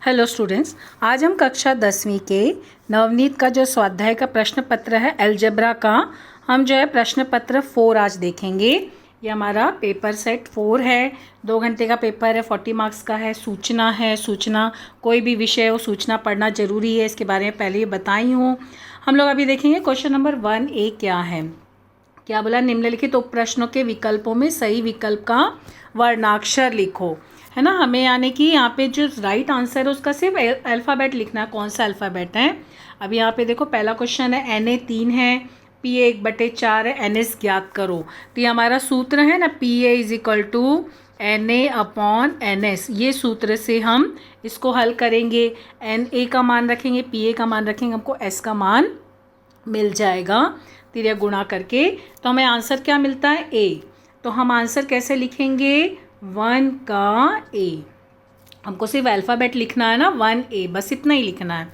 Hello students, आज हम कक्षा 10वीं के नवनीत का जो स्वाध्याय का प्रश्न पत्र है अलजेब्रा का, हम जो है प्रश्न पत्र 4 आज देखेंगे। ये हमारा पेपर सेट 4 है। 2 घंटे का पेपर है, 40 मार्क्स का है। सूचना कोई भी विषय हो, सूचना पढ़ना ज़रूरी है, इसके बारे में पहले ही बताई हूँ। हम लोग अभी देखेंगे क्वेश्चन नंबर 1A क्या है। क्या बोला, निम्नलिखित उप प्रश्नों के विकल्पों में सही विकल्प का वर्णाक्षर लिखो, है ना। हमें यानी कि यहाँ पे जो राइट आंसर है उसका सिर्फ अल्फ़ाबेट लिखना है। कौन सा अल्फ़ाबेट है, अभी यहाँ पे देखो पहला क्वेश्चन है Na 3 है, Pa 1/4 है, Ns ज्ञात करो। तो ये हमारा सूत्र है ना, Pa = Na/Ns। ये सूत्र से हम इसको हल करेंगे। Na का मान रखेंगे, Pa का मान रखेंगे, हमको S का मान मिल जाएगा तिर्या गुणा करके। तो हमें आंसर क्या मिलता है, A। तो हम आंसर कैसे लिखेंगे, 1 का A। हमको सिर्फ अल्फ़ाबेट लिखना है ना, 1A, बस इतना ही लिखना है।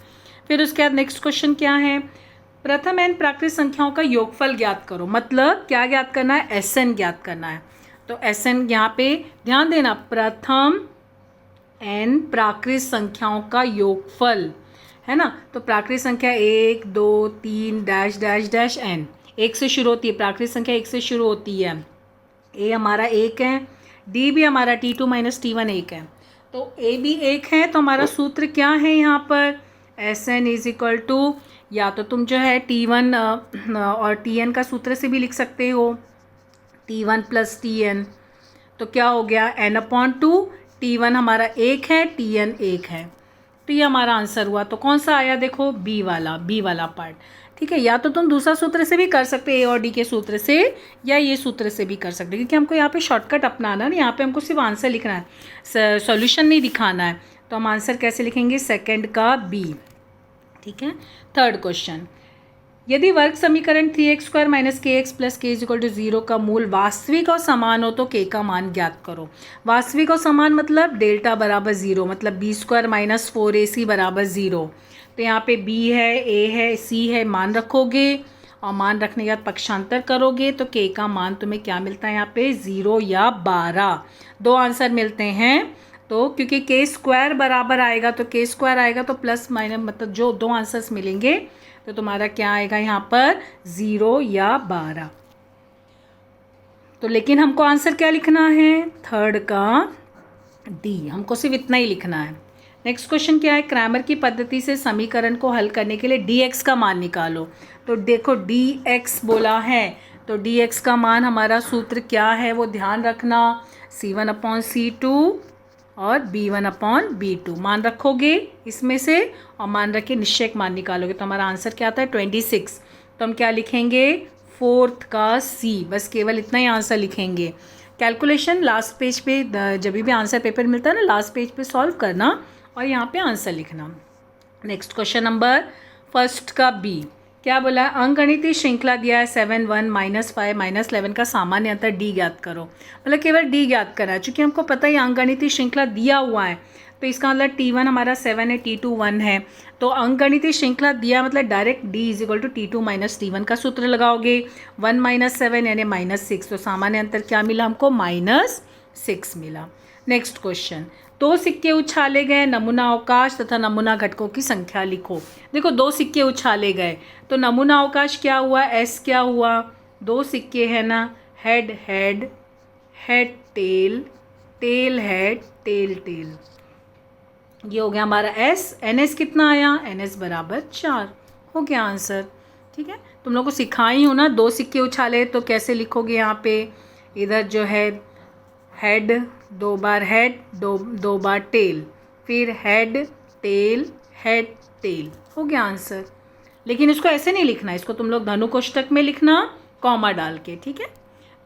फिर उसके बाद नेक्स्ट क्वेश्चन क्या है, प्रथम n प्राकृत संख्याओं का योगफल ज्ञात करो। मतलब क्या ज्ञात करना है, Sn ज्ञात करना है। तो Sn यहाँ पे ध्यान देना, प्रथम n प्राकृत संख्याओं का योगफल, है ना। तो प्राकृत संख्या 1 2 3 डैश डैश डैश n 1 से शुरू होती है, प्राकृत संख्या 1 से शुरू होती है। A हमारा 1 है, D भी हमारा T2 - T1 1 है, तो A भी 1 है। तो हमारा सूत्र क्या है यहाँ पर, Sn = या तो तुम जो है T1 और Tn का सूत्र से भी लिख सकते हो, T1 + Tn। तो क्या हो गया, n/2। T1 हमारा 1 है, Tn 1 है। तो ये हमारा आंसर हुआ। तो कौन सा आया, देखो बी वाला पार्ट, ठीक है। या तो तुम दूसरा सूत्र से भी कर सकते हो, ए और डी के सूत्र से, या ये सूत्र से भी कर सकते हो, क्योंकि हमको यहाँ पे शॉर्टकट अपनाना है। यहाँ पे हमको सिर्फ आंसर लिखना है, सॉल्यूशन नहीं दिखाना है। तो हम आंसर कैसे लिखेंगे, सेकंड का बी, ठीक है। थर्ड क्वेश्चन, यदि वर्ग समीकरण 3x² - kx + k = 0 का मूल वास्तविक और समान हो तो k का मान ज्ञात करो। वास्तविक और समान मतलब डेल्टा बराबर 0, मतलब b² - 4ac = 0। तो यहाँ पे b है, a है, c है, मान रखोगे और मान रखने के बाद पक्षांतर करोगे तो k का मान तुम्हें क्या मिलता है, यहाँ पे 0 या 12, 2 आंसर मिलते हैं। तो क्योंकि k² बराबर आएगा तो k² आएगा, तो प्लस माइनस मतलब जो 2 आंसर्स मिलेंगे तो तुम्हारा क्या आएगा यहाँ पर, 0 या 12। तो लेकिन हमको आंसर क्या लिखना है, थर्ड का डी, हमको सिर्फ इतना ही लिखना है। नेक्स्ट क्वेश्चन क्या है, क्रैमर की पद्धति से समीकरण को हल करने के लिए dx का मान निकालो। तो देखो dx बोला है, तो dx का मान हमारा सूत्र क्या है वो ध्यान रखना, C1/C2 और B1/B2 मान रखोगे इसमें से, और मान रख के निश्चयक मान निकालोगे। तो हमारा आंसर क्या आता है, 26। तो हम क्या लिखेंगे, फोर्थ का सी, बस केवल इतना ही आंसर लिखेंगे। कैलकुलेशन लास्ट पेज पे, जब भी आंसर पेपर मिलता है ना, लास्ट पेज पे सॉल्व करना और यहाँ पे आंसर लिखना। नेक्स्ट क्वेश्चन नंबर फर्स्ट का बी, क्या बोला है, अंकगणितीय श्रृंखला दिया है 7 1 -5 -11 का सामान्य अंतर डी ज्ञात करो। मतलब केवल डी ज्ञात करना है, चूँकि हमको पता है अंकगणितीय श्रृंखला दिया हुआ है, तो इसका मतलब T1 हमारा 7 है, T2 1 है। तो अंकगणितीय श्रृंखला दिया मतलब डायरेक्ट D = T2 - T1 का सूत्र लगाओगे, 1 - 7 यानी -6, तो सामान्य अंतर क्या मिला हमको, -6 मिला। नेक्स्ट क्वेश्चन, 2 सिक्के उछाले गए, नमूना अवकाश तथा नमूना घटकों की संख्या लिखो। देखो 2 सिक्के उछाले गए, तो नमूना अवकाश क्या हुआ, S क्या हुआ, 2 सिक्के है ना, head head, head tail, tail head, tail tail, ये हो गया हमारा S। NS कितना आया, NS = 4, हो गया आंसर, ठीक है। तुम लोग को सिखाई हूँ ना, 2 सिक्के उछाले तो कैसे लिखोगे, यहाँ पे इधर जो है हेड, 2 बार हेड, 2 बार टेल, फिर हेड टेल हेड टेल, हो गया आंसर। लेकिन इसको ऐसे नहीं लिखना, इसको तुम लोग धनु कोष्टक में लिखना, कॉमा डाल के, ठीक है।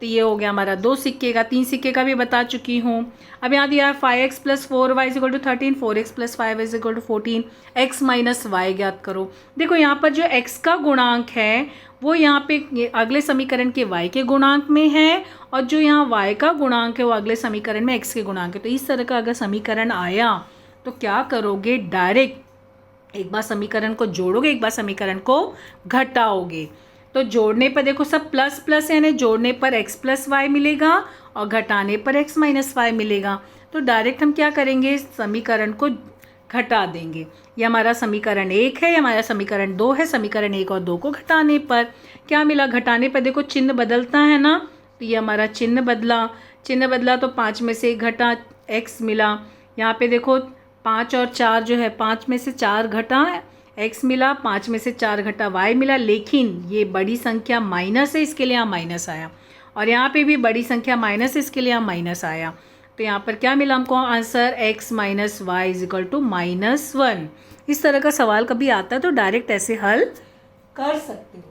तो ये हो गया हमारा 2 सिक्के का। 3 सिक्के का भी बता चुकी हूँ। अब यहाँ दिया है 5x + 4y = 13, 4x + 5y = 14, x - y ज्ञात करो। देखो यहाँ पर जो x का गुणांक है वो यहाँ पे अगले समीकरण के y के गुणांक में है, और जो यहाँ y का गुणांक है वो अगले समीकरण में x के गुणांक है। तो इस तरह का अगर समीकरण आया तो क्या करोगे, डायरेक्ट एक बार समीकरण को जोड़ोगे, एक बार समीकरण को घटाओगे। तो जोड़ने पर देखो सब प्लस प्लस, यानी जोड़ने पर x + y मिलेगा और घटाने पर x - y मिलेगा। तो डायरेक्ट हम क्या करेंगे, समीकरण को घटा देंगे। ये हमारा समीकरण 1 है, ये हमारा समीकरण 2 है। समीकरण 1 और 2 को घटाने पर क्या मिला? घटाने पर देखो चिन्ह बदलता है ना, तो ये हमारा चिन्ह बदला तो 5 में से 1 घटा x मिला। यहाँ पे देखो 5 और 4 जो है, 5 में से 4 घटा x मिला, 5 में से 4 घटा y मिला। लेकिन ये बड़ी संख्या माइनस है, इसके लिए यहाँ माइनस आया, और यहाँ पे भी बड़ी संख्या माइनस है, इसके लिए यहाँ माइनस आया। तो यहाँ पर क्या मिला हमको answer? x minus y is equal to -1। इस तरह का सवाल कभी आता है तो डायरेक्ट ऐसे हल कर सकते हो,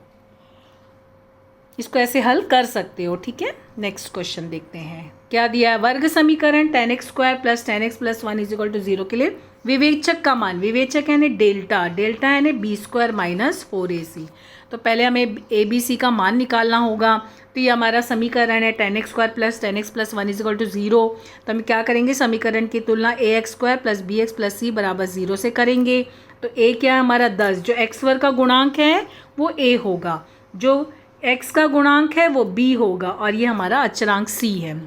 इसको ऐसे हल कर सकते हो, ठीक है। नेक्स्ट क्वेश्चन देखते हैं क्या दिया है। वर्ग समीकरण tan x square plus tan x plus 1 is equal to 0 के लिए विवेचक का मान, विवेचक यानी डेल्टा, डेल्टा यानी बी स्क्वायर माइनस 4ac। तो पहले हमें ए बी सी का मान निकालना होगा। तो ये हमारा समीकरण है tan x square plus tan x plus 1 is equal to 0। तो हम क्या करेंगे? समीकरण की तुलना ax square plus bx plus c बराबर 0 से करेंगे। तो a क्या है हमारा 10, जो x वर्ग का गुणांक है वो a होगा, जो x का गुणांक है वो b होगा, और ये हमारा अचरांक c है।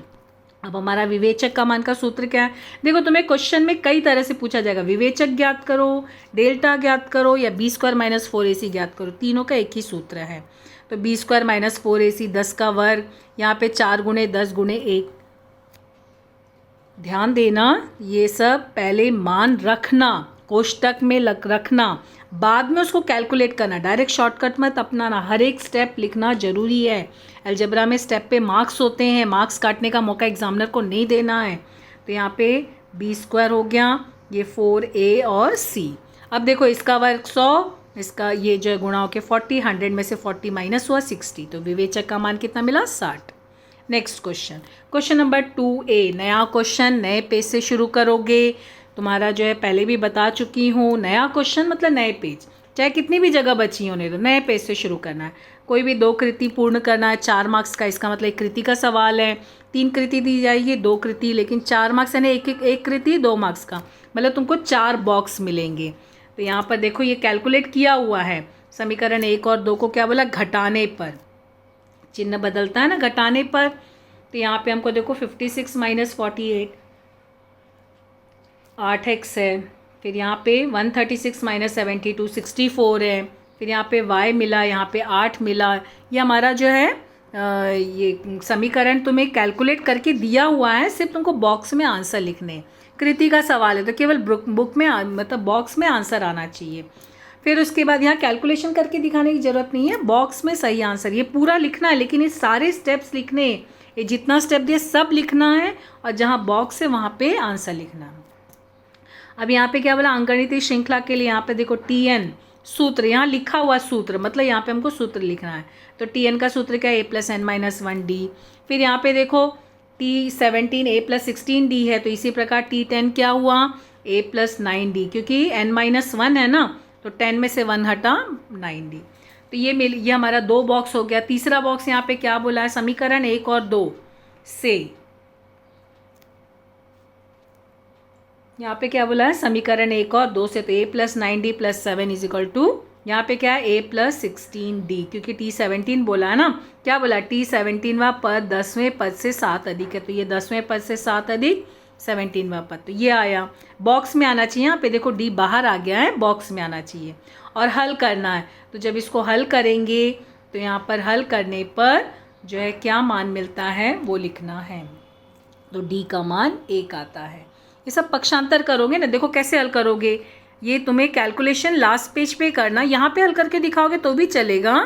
अब हमारा विवेचक का मान का सूत्र क्या है? देखो तुम्हें क्वेश्चन में कई तरह से पूछा जाएगा, विवेचक ज्ञात करो, डेल्टा ज्ञात करो, या बी स्क्वायर माइनस 4ac ज्ञात करो। तीनों का एक ही सूत्र है। तो बी स्क्वायर माइनस 4ac 10 का वर्ग, यहाँ पे 4 गुणे 10 गुणे 1। ध्यान देना, ये सब पहले मान रखना, कोष्टक में रखना, बाद में उसको कैलकुलेट करना। डायरेक्ट शॉर्टकट मत अपनाना, हर एक स्टेप लिखना जरूरी है। अलजेब्रा में स्टेप पे मार्क्स होते हैं, मार्क्स काटने का मौका एग्जामिनर को नहीं देना है। तो यहाँ पे बी स्क्वायर हो गया, ये 4a और c। अब देखो इसका वर्ग 100, इसका ये जो है गुणा होके 40, 100 में से 40 माइनस हुआ 60। तो विवेचक का मान कितना मिला? 60। Next question, question number 2a, नया क्वेश्चन, नए पेज से शुरू करोगे। तुम्हारा जो है पहले भी बता चुकी हूँ, नया क्वेश्चन मतलब नए पेज, चाहे कितनी भी जगह बची होने दो, नए पेज से शुरू करना है। कोई भी 2 कृति पूर्ण करना है, 4 मार्क्स का, इसका मतलब एक कृति का सवाल है। 3 कृति दी जाएगी, 2 कृति, लेकिन 4 मार्क्स यानी एक कृति 2 मार्क्स का, मतलब तुमको 4 बॉक्स मिलेंगे। तो यहाँ पर देखो ये कैलकुलेट किया हुआ है। समीकरण 1 और 2 को क्या बोला? घटाने पर, चिन्ह बदलता है ना घटाने पर। तो यहाँ पे हमको देखो 56 माइनस 48 8x है, फिर यहाँ पे 136 माइनस 72 64 है, फिर यहाँ पे y मिला, यहाँ पे 8 मिला। ये हमारा जो है ये समीकरण तुम्हें कैलकुलेट करके दिया हुआ है, सिर्फ तुमको बॉक्स में आंसर लिखने। कृति का सवाल है तो केवल बुक में मतलब बॉक्स में आंसर आना चाहिए। फिर उसके बाद यहाँ कैलकुलेशन करके दिखाने की ज़रूरत नहीं है, बॉक्स में सही आंसर, ये पूरा लिखना है, लेकिन ये सारे स्टेप्स लिखने, ये जितना स्टेप दिए सब लिखना है, और जहाँ बॉक्स है वहाँ पे आंसर लिखना है। अब यहाँ पे क्या बोला? अंकगणितीय श्रृंखला के लिए यहाँ पे देखो TN सूत्र, यहाँ लिखा हुआ सूत्र, मतलब यहाँ पे हमको सूत्र लिखना है। तो TN का सूत्र क्या है? a + n - 1d। फिर यहाँ पे देखो T17 a + 16d है, तो इसी प्रकार T10 क्या हुआ? a + 9d, क्योंकि n - 1 है ना, तो 10 में से 1 हटा 9d। तो ये हमारा 2 बॉक्स हो गया। तीसरा बॉक्स यहाँ पे क्या बोला है? समीकरण 1 और 2 से, यहाँ पे क्या बोला है? समीकरण 1 और 2 से, तो a + 9d + 7 is equal to, यहाँ पे क्या है? a + 16d, क्योंकि T17 बोला है ना, क्या बोला? T17वां पद 10वें पद से 7 अधिक है, तो ये 10वें पद से 7 अधिक 17वां पद, तो ये आया। बॉक्स में आना चाहिए, यहाँ पे देखो D बाहर आ गया है, बॉक्स में आना चाहिए, और हल करना है। तो जब इसको हल करेंगे तो यहाँ पर हल करने पर जो है क्या मान मिलता है वो लिखना है। तो D का मान 1 आता है। ये सब पक्षांतर करोगे ना, देखो कैसे हल करोगे, ये तुम्हें कैलकुलेशन लास्ट पेज पे करना, यहाँ पे हल करके दिखाओगे तो भी चलेगा।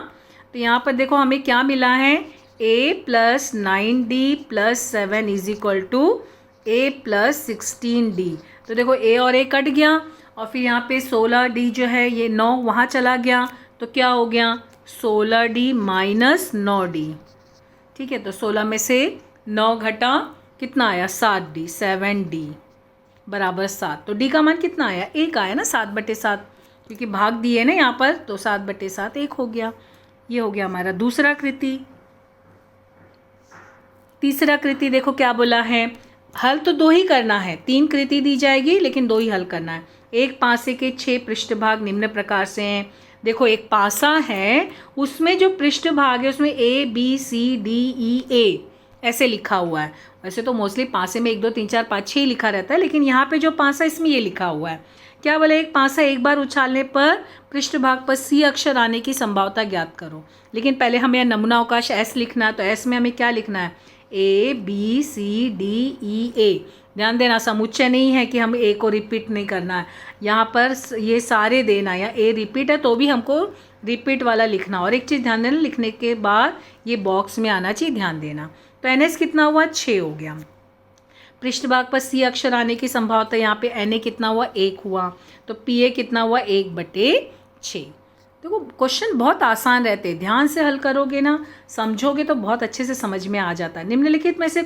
तो यहाँ पर देखो हमें क्या मिला है? a + 9d + 7 is equal to a + 16d। तो देखो a और a कट गया, और फिर यहाँ पे 16d जो है ये 9 वहाँ चला गया, तो क्या हो गया? 16d - 9d। ठीक है, तो 16 में से 9 घटा कितना आया? 7d, 7d बराबर 7। तो d का मान कितना आया? 1 आया ना, 7/7, क्योंकि भाग दिए ना यहाँ पर, तो 7/7 1 हो गया। ये हो गया हमारा दूसरा कृति। तीसरा कृति देखो क्या बोला है? हल तो 2 ही करना है, 3 कृति दी जाएगी लेकिन 2 ही हल करना है। एक पासे के 6 पृष्ठभाग निम्न प्रकार से हैं। देखो एक पासा है, उसमें जो पृष्ठभाग है उसमें A B C D E A ऐसे लिखा हुआ है। वैसे तो मोस्टली पासे में 1 2 3 4 5 6 लिखा रहता है, लेकिन यहाँ पे जो पासा इसमें ये लिखा हुआ है क्या बोले, एक पासा एक बार उछालने पर पृष्ठभाग पर सी अक्षर आने की संभावना ज्ञात करो। लेकिन पहले हमें नमूना अवकाश एस लिखना है, तो एस में हमें क्या लिखना है, A B C D E ए। ध्यान देना, समुच्चय नहीं है कि हम ए को रिपीट नहीं करना है, यहाँ पर ये सारे देना, या ए रिपीट है तो भी हमको रिपीट वाला लिखना। और एक चीज़ ध्यान देना, लिखने के बाद ये बॉक्स में आना चाहिए, ध्यान देना। तो एन एस कितना हुआ, 6 हो गया। पृष्ठभाग पर सी अक्षर आने की संभावना यहाँ पे एन ए कितना हुआ, 1 हुआ। तो पी ए कितना हुआ, 1/6। देखो क्वेश्चन बहुत आसान रहते हैं, ध्यान से हल करोगे ना, समझोगे तो बहुत अच्छे से समझ में आ जाता है। निम्नलिखित में से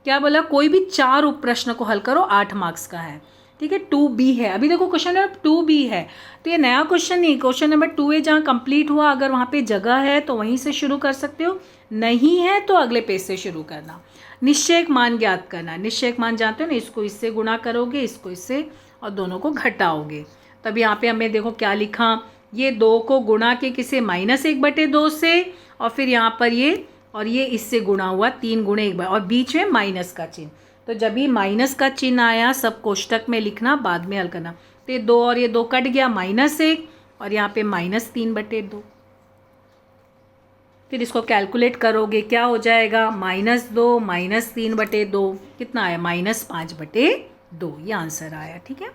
क्या बोला, कोई भी 4 उप प्रश्न को हल करो, 8 मार्क्स का है। ठीक है, 2B है। अभी देखो क्वेश्चन नंबर 2B है, तो ये नया क्वेश्चन नहीं, क्वेश्चन नंबर 2A जहाँ कंप्लीट हुआ, अगर वहाँ पे जगह है तो वहीं से शुरू कर सकते हो, नहीं है तो अगले पेज से शुरू करना। निश्चयक मान ज्ञात करना, निश्चयक मान जानते हो ना, इसको इससे गुणा करोगे, इसको इससे, और दोनों को घटाओगे। तब यहाँ पे हमें देखो क्या लिखा, ये 2 को गुणा के किसे, -1/2 से, और फिर यहाँ पर ये, और ये इससे गुणा हुआ 3 गुणे 1 बार, और बीच में माइनस का चिन्ह। तो जब भी माइनस का चिन्ह आया, सब कोष्टक में लिखना, बाद में हल करना। तो ये 2 और ये 2 कट गया, -1, और यहाँ पे -3/2। फिर इसको कैलकुलेट करोगे, क्या हो जाएगा, -2 -3/2 कितना आया, -5/2। ये आंसर आया। ठीक है,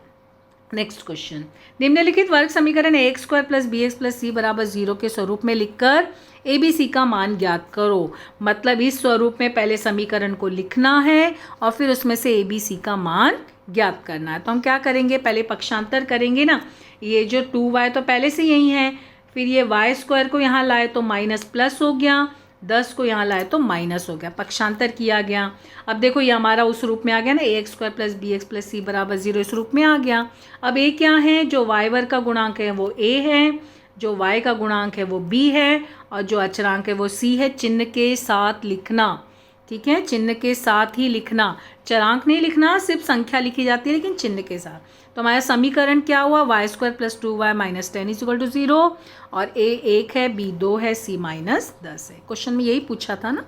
नेक्स्ट क्वेश्चन, निम्नलिखित वर्ग समीकरण ax² + bx + c = 0 के स्वरूप में लिखकर ABC का मान ज्ञात करो। मतलब इस स्वरूप में पहले समीकरण को लिखना है और फिर उसमें से ABC का मान ज्ञात करना है। तो हम क्या करेंगे, पहले पक्षांतर करेंगे ना, ये जो 2y तो पहले से यही है, फिर ये y² को यहाँ लाए तो माइनस प्लस हो गया, 10 को यहाँ लाए तो माइनस हो गया, पक्षांतर किया गया। अब देखो ये हमारा उस रूप में आ गया ना, ax² + bx + c = 0, इस रूप में आ गया। अब a क्या है, जो y वर्ग का गुणांक है वो a है, जो y का गुणांक है वो b है, और जो अचरांक है वो c है। चिन्ह के साथ लिखना, ठीक है, चिन्ह के साथ ही लिखना, चरांक नहीं लिखना, सिर्फ संख्या लिखी जाती है लेकिन चिन्ह के साथ। तो हमारा समीकरण क्या हुआ, y² + 2y - 10 = 0, और a 1 है, b 2 है, c -10 है। क्वेश्चन में यही पूछा था ना।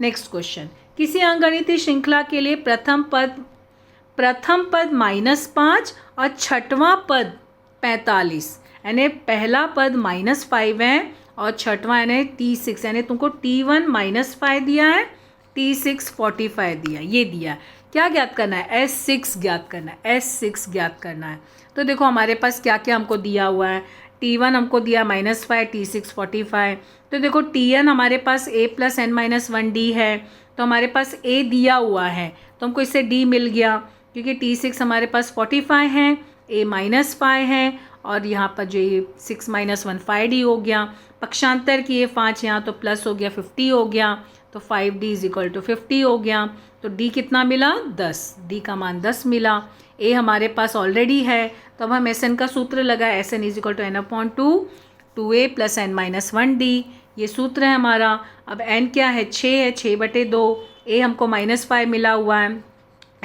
नेक्स्ट क्वेश्चन, किसी अंकगणितीय श्रृंखला के लिए प्रथम पद -5 और छठवां पद 45, यानी पहला पद -5 है और छठवां यानी T6, यानी तुमको T1 -5 दिया है, T6 45 दिया, ये दिया। क्या ज्ञात करना है, S6 ज्ञात करना है, S6 ज्ञात करना है। तो देखो हमारे पास क्या क्या हमको दिया हुआ है, T1 हमको दिया -5, T6 45। तो देखो Tn हमारे पास a + n-1d है, तो हमारे पास a दिया हुआ है, तो हमको इससे d मिल गया, क्योंकि T6 हमारे पास 45 है, a -5 है, और यहाँ पर जो ये 6 - 1 5d हो गया। पक्षांतर किए 5 यहाँ, तो प्लस हो गया 50 हो गया, तो 5d = 50 हो गया। तो d कितना मिला, 10, d का मान 10 मिला। a हमारे पास ऑलरेडी है, तो अब हम Sn का सूत्र लगाए, Sn = n/2 2a + n-1d, ये सूत्र है हमारा। अब n क्या है, 6 है, 6/2, a हमको -5 मिला हुआ है,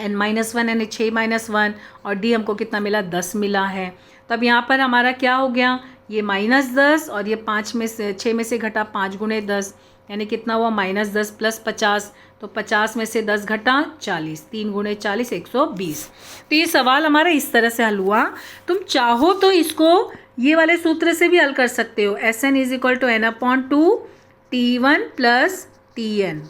n-1 यानी 6 - 1, और d हमको कितना मिला, 10 मिला है। तब यहाँ पर हमारा क्या हो गया, ये -10, और ये 5 में से 6 में से घटा 5 × 10, यानी कितना हुआ, -10 + 50, तो 50 में से 10 घटा 40, 3 × 40 120। तो ये सवाल हमारा इस तरह से हल हुआ। तुम चाहो तो इसको ये वाले सूत्र से भी हल कर सकते हो, Sn = n/2 T1 + Tn,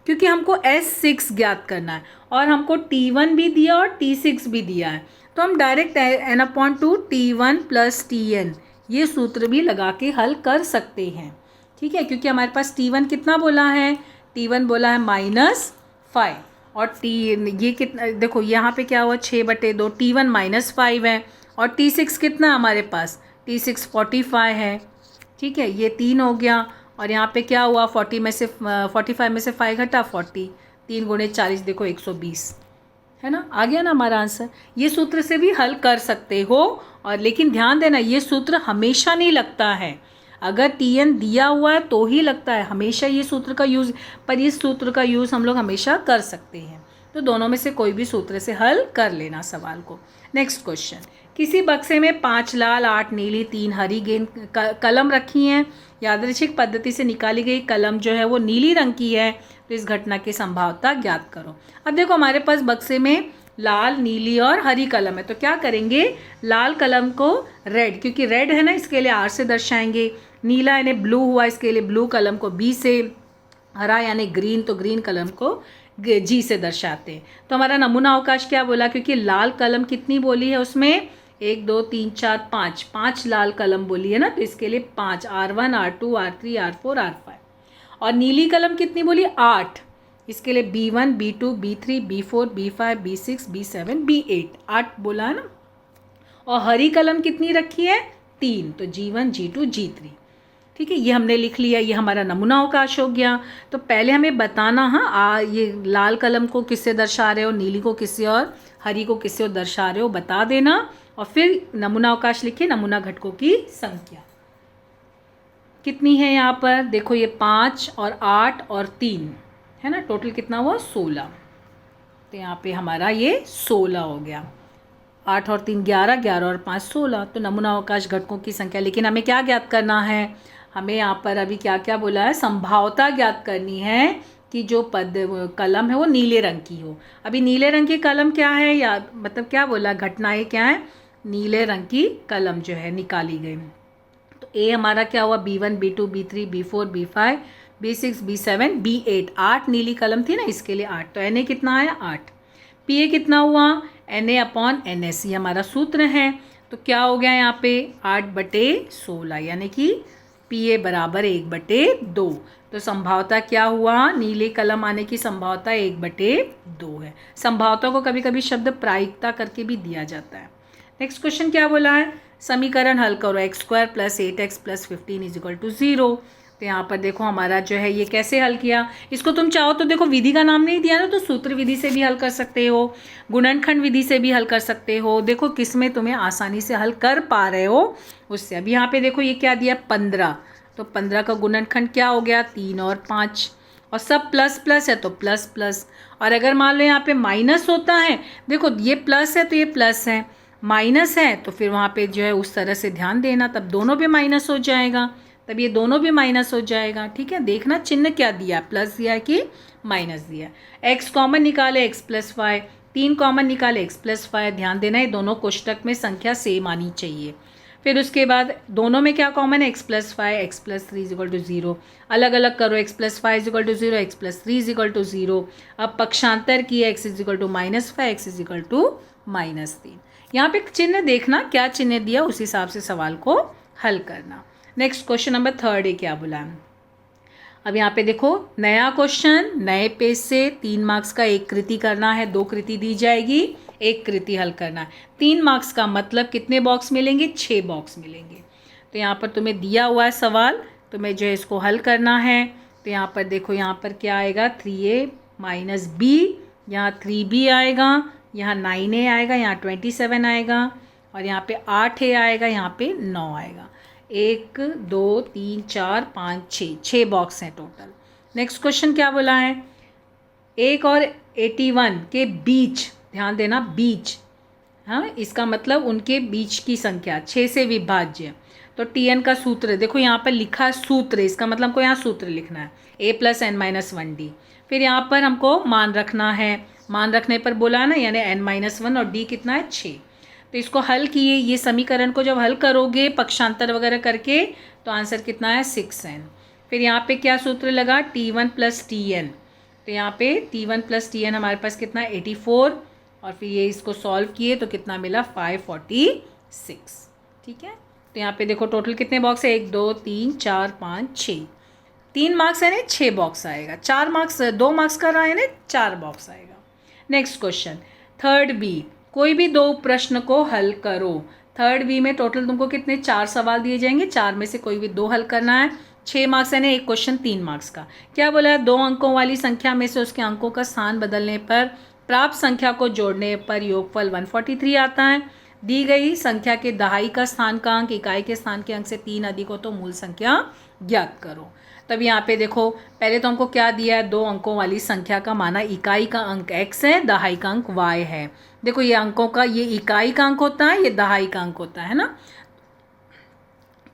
क्योंकि हमको S6 ज्ञात करना है और हमको T1 भी दिया और T6 भी दिया है, तो हम डायरेक्ट n/2 T1 + Tn ये सूत्र भी लगा के हल कर सकते हैं। ठीक है, क्योंकि हमारे पास T1 कितना बोला है, T1 बोला है -5, और ये कितना, देखो यहाँ पे क्या हुआ, 6/2, T1 -5 है, और T6 कितना हमारे पास, T6 45 है। ठीक है, ये 3 हो गया, और यहाँ पे क्या हुआ, 45 में से 5 घटा 40, 3 × 40 देखो 120, है ना, आ गया ना हमारा आंसर। ये सूत्र से भी हल कर सकते हो, और लेकिन ध्यान देना ये सूत्र हमेशा नहीं लगता है, अगर Tn दिया हुआ है तो ही लगता है, हमेशा ये सूत्र का यूज़, पर इस सूत्र का यूज़ हम लोग हमेशा कर सकते हैं। तो दोनों में से कोई भी सूत्र से हल कर लेना सवाल को। नेक्स्ट क्वेश्चन, किसी बक्से में 5 लाल 8 नीली 3 हरी गेंद कलम रखी हैं, यादृच्छिक पद्धति से निकाली गई कलम जो है वो नीली रंग की है, तो इस घटना की संभावना ज्ञात करो। अब देखो हमारे पास बक्से में लाल, नीली और हरी कलम है, तो क्या करेंगे, लाल कलम को रेड, क्योंकि रेड है ना इसके लिए आर से दर्शाएंगे, नीला यानी ब्लू हुआ इसके लिए ब्लू कलम को बी से, हरा यानी ग्रीन तो ग्रीन कलम को जी से दर्शाते हैं। तो हमारा नमूना अवकाश क्या बोला, क्योंकि लाल कलम कितनी बोली है उसमें, 1 2 3 4 5, 5 लाल कलम बोली है ना, तो इसके लिए 5, R1 R2 R3 R4 R5। और नीली कलम कितनी बोली, 8, इसके लिए B1 B2 B3 B4 B5 B6 B7 B8, 8 बोला है ना। और हरी कलम कितनी रखी है, 3, तो G1 G2 G3। ठीक है, ये हमने लिख लिया, ये हमारा नमूना अवकाश हो गया। तो पहले हमें बताना, हाँ ये लाल कलम को किससे दर्शा रहे हो, नीली को किससे और हरी को किससे दर्शा रहे हो बता देना, और फिर नमूना अवकाश लिखिए, नमूना घटकों की संख्या कितनी है यहाँ पर देखो, ये 5 और 8 और 3 है ना, टोटल कितना हुआ 16। तो यहाँ पे हमारा ये 16 हो गया, 8 और 3 11, 11 और 5 16, तो नमूना अवकाश घटकों की संख्या। लेकिन हमें क्या ज्ञात करना है, हमें यहाँ पर अभी क्या क्या बोला है, संभावता ज्ञात करनी है कि जो कलम है वो नीले रंग की हो। अभी नीले रंग की कलम क्या है, या मतलब क्या बोला, घटनाएं क्या है, नीले रंग की कलम जो है निकाली गई। तो ए हमारा क्या हुआ, B1 B2 B3 B4 B5 B6 B7 B8, 8 नीली कलम थी ना इसके लिए 8, तो Na कितना आया 8। Pa कितना हुआ, Na/NS, ये हमारा सूत्र है। तो क्या हो गया यहाँ पे 8/16, यानी कि Pa बराबर 1/2। तो संभावता क्या हुआ, नीले कलम आने की संभावता 1/2 है। संभावता को कभी कभी शब्द प्रायिकता करके भी दिया जाता है। नेक्स्ट क्वेश्चन क्या बोला है, समीकरण हल करो, x² + 8x + 15 = 0। तो यहाँ पर देखो हमारा जो है ये कैसे हल किया, इसको तुम चाहो तो देखो विधि का नाम नहीं दिया ना, तो सूत्र विधि से भी हल कर सकते हो, गुणनखंड विधि से भी हल कर सकते हो, देखो किस में तुम्हें आसानी से हल कर पा रहे हो उससे। अब यहाँ पे देखो ये क्या दिया 15, तो 15 का गुणनखंड क्या हो गया 3 और 5, और सब प्लस प्लस है तो प्लस प्लस। और अगर मान लो यहाँ पे माइनस होता है, देखो ये प्लस है तो ये प्लस है, माइनस है तो फिर वहाँ पे जो है उस तरह से ध्यान देना, तब दोनों पे माइनस हो जाएगा, तब ये दोनों भी माइनस हो जाएगा। ठीक है, देखना चिन्ह क्या दिया, प्लस दिया कि माइनस दिया। x कॉमन निकाले x + 5, 3 कॉमन निकाले x + 5, ध्यान देना है दोनों कोष्टक में संख्या सेम आनी चाहिए। फिर उसके बाद दोनों में क्या कॉमन है, x + 5 x + 3 = 0, अलग अलग करो, x + 5 = 0 x + 3 = 0। अब पक्षांतर किए, x = -5 x = -3। यहाँ पे चिन्ह देखना क्या चिन्ह दिया, उस हिसाब से सवाल को हल करना। नेक्स्ट क्वेश्चन नंबर 3 क्या बोला है, अब यहाँ पे देखो नया क्वेश्चन, नए पेज से 3 मार्क्स का एक कृति करना है, 2 कृति दी जाएगी, एक कृति हल करना है। 3 मार्क्स का मतलब कितने बॉक्स मिलेंगे, 6 बॉक्स मिलेंगे। तो यहाँ पर तुम्हें दिया हुआ है सवाल, तुम्हें जो है इसको हल करना है। तो यहाँ पर देखो, यहाँ पर क्या आएगा 3a - b, यहाँ 3b आएगा, यहाँ 9a आएगा, यहाँ 27 आएगा, और यहाँ पे 8a आएगा, यहाँ पे 9 आएगा। 1 2 3 4 5 6 बॉक्स हैं टोटल। नेक्स्ट क्वेश्चन क्या बोला है, 1 और 81 के बीच, ध्यान देना बीच, हाँ इसका मतलब उनके बीच की संख्या 6 से विभाज्य। तो Tn का सूत्र देखो यहाँ पर लिखा है सूत्र, इसका मतलब हमको यहाँ सूत्र लिखना है, a + n - 1d। फिर यहाँ पर हमको मान रखना है, मान रखने पर बोला ना, यानी n-1 और d कितना है 6। तो इसको हल किए, ये समीकरण को जब हल करोगे पक्षांतर वगैरह करके, तो आंसर कितना है 6n। फिर यहाँ पे क्या सूत्र लगा, T1 + Tn। तो यहाँ पे T1 + Tn हमारे पास कितना है 84, और फिर ये इसको सॉल्व किए तो कितना मिला 546। ठीक है, तो यहाँ पे देखो टोटल कितने बॉक्स है, 1 2 3 4 5 6, 3 मार्क्स है ना 6 बॉक्स आएगा, 4 मार्क्स 2 मार्क्स का रहा है ना 4 बॉक्स आएगा। नेक्स्ट क्वेश्चन 3rd B, कोई भी 2 प्रश्न को हल करो। 3rd B में टोटल तुमको कितने 4 सवाल दिए जाएंगे, 4 में से कोई भी 2 हल करना है, 6 मार्क्स है ना, एक क्वेश्चन 3 मार्क्स का। क्या बोला है, 2 अंकों वाली संख्या में से उसके अंकों का स्थान बदलने पर प्राप्त संख्या को जोड़ने पर योगफल 143 आता है। दी गई संख्या के दहाई का स्थानांक इकाई के स्थान के अंक से 3 अधिक हो तो मूल संख्या ज्ञात करो। तब यहाँ पे देखो पहले तो हमको क्या दिया है, 2 अंकों वाली संख्या का माना इकाई का अंक x है, दहाई का अंक y है। देखो ये अंकों का, ये इकाई का अंक होता है, ये दहाई का अंक होता है ना।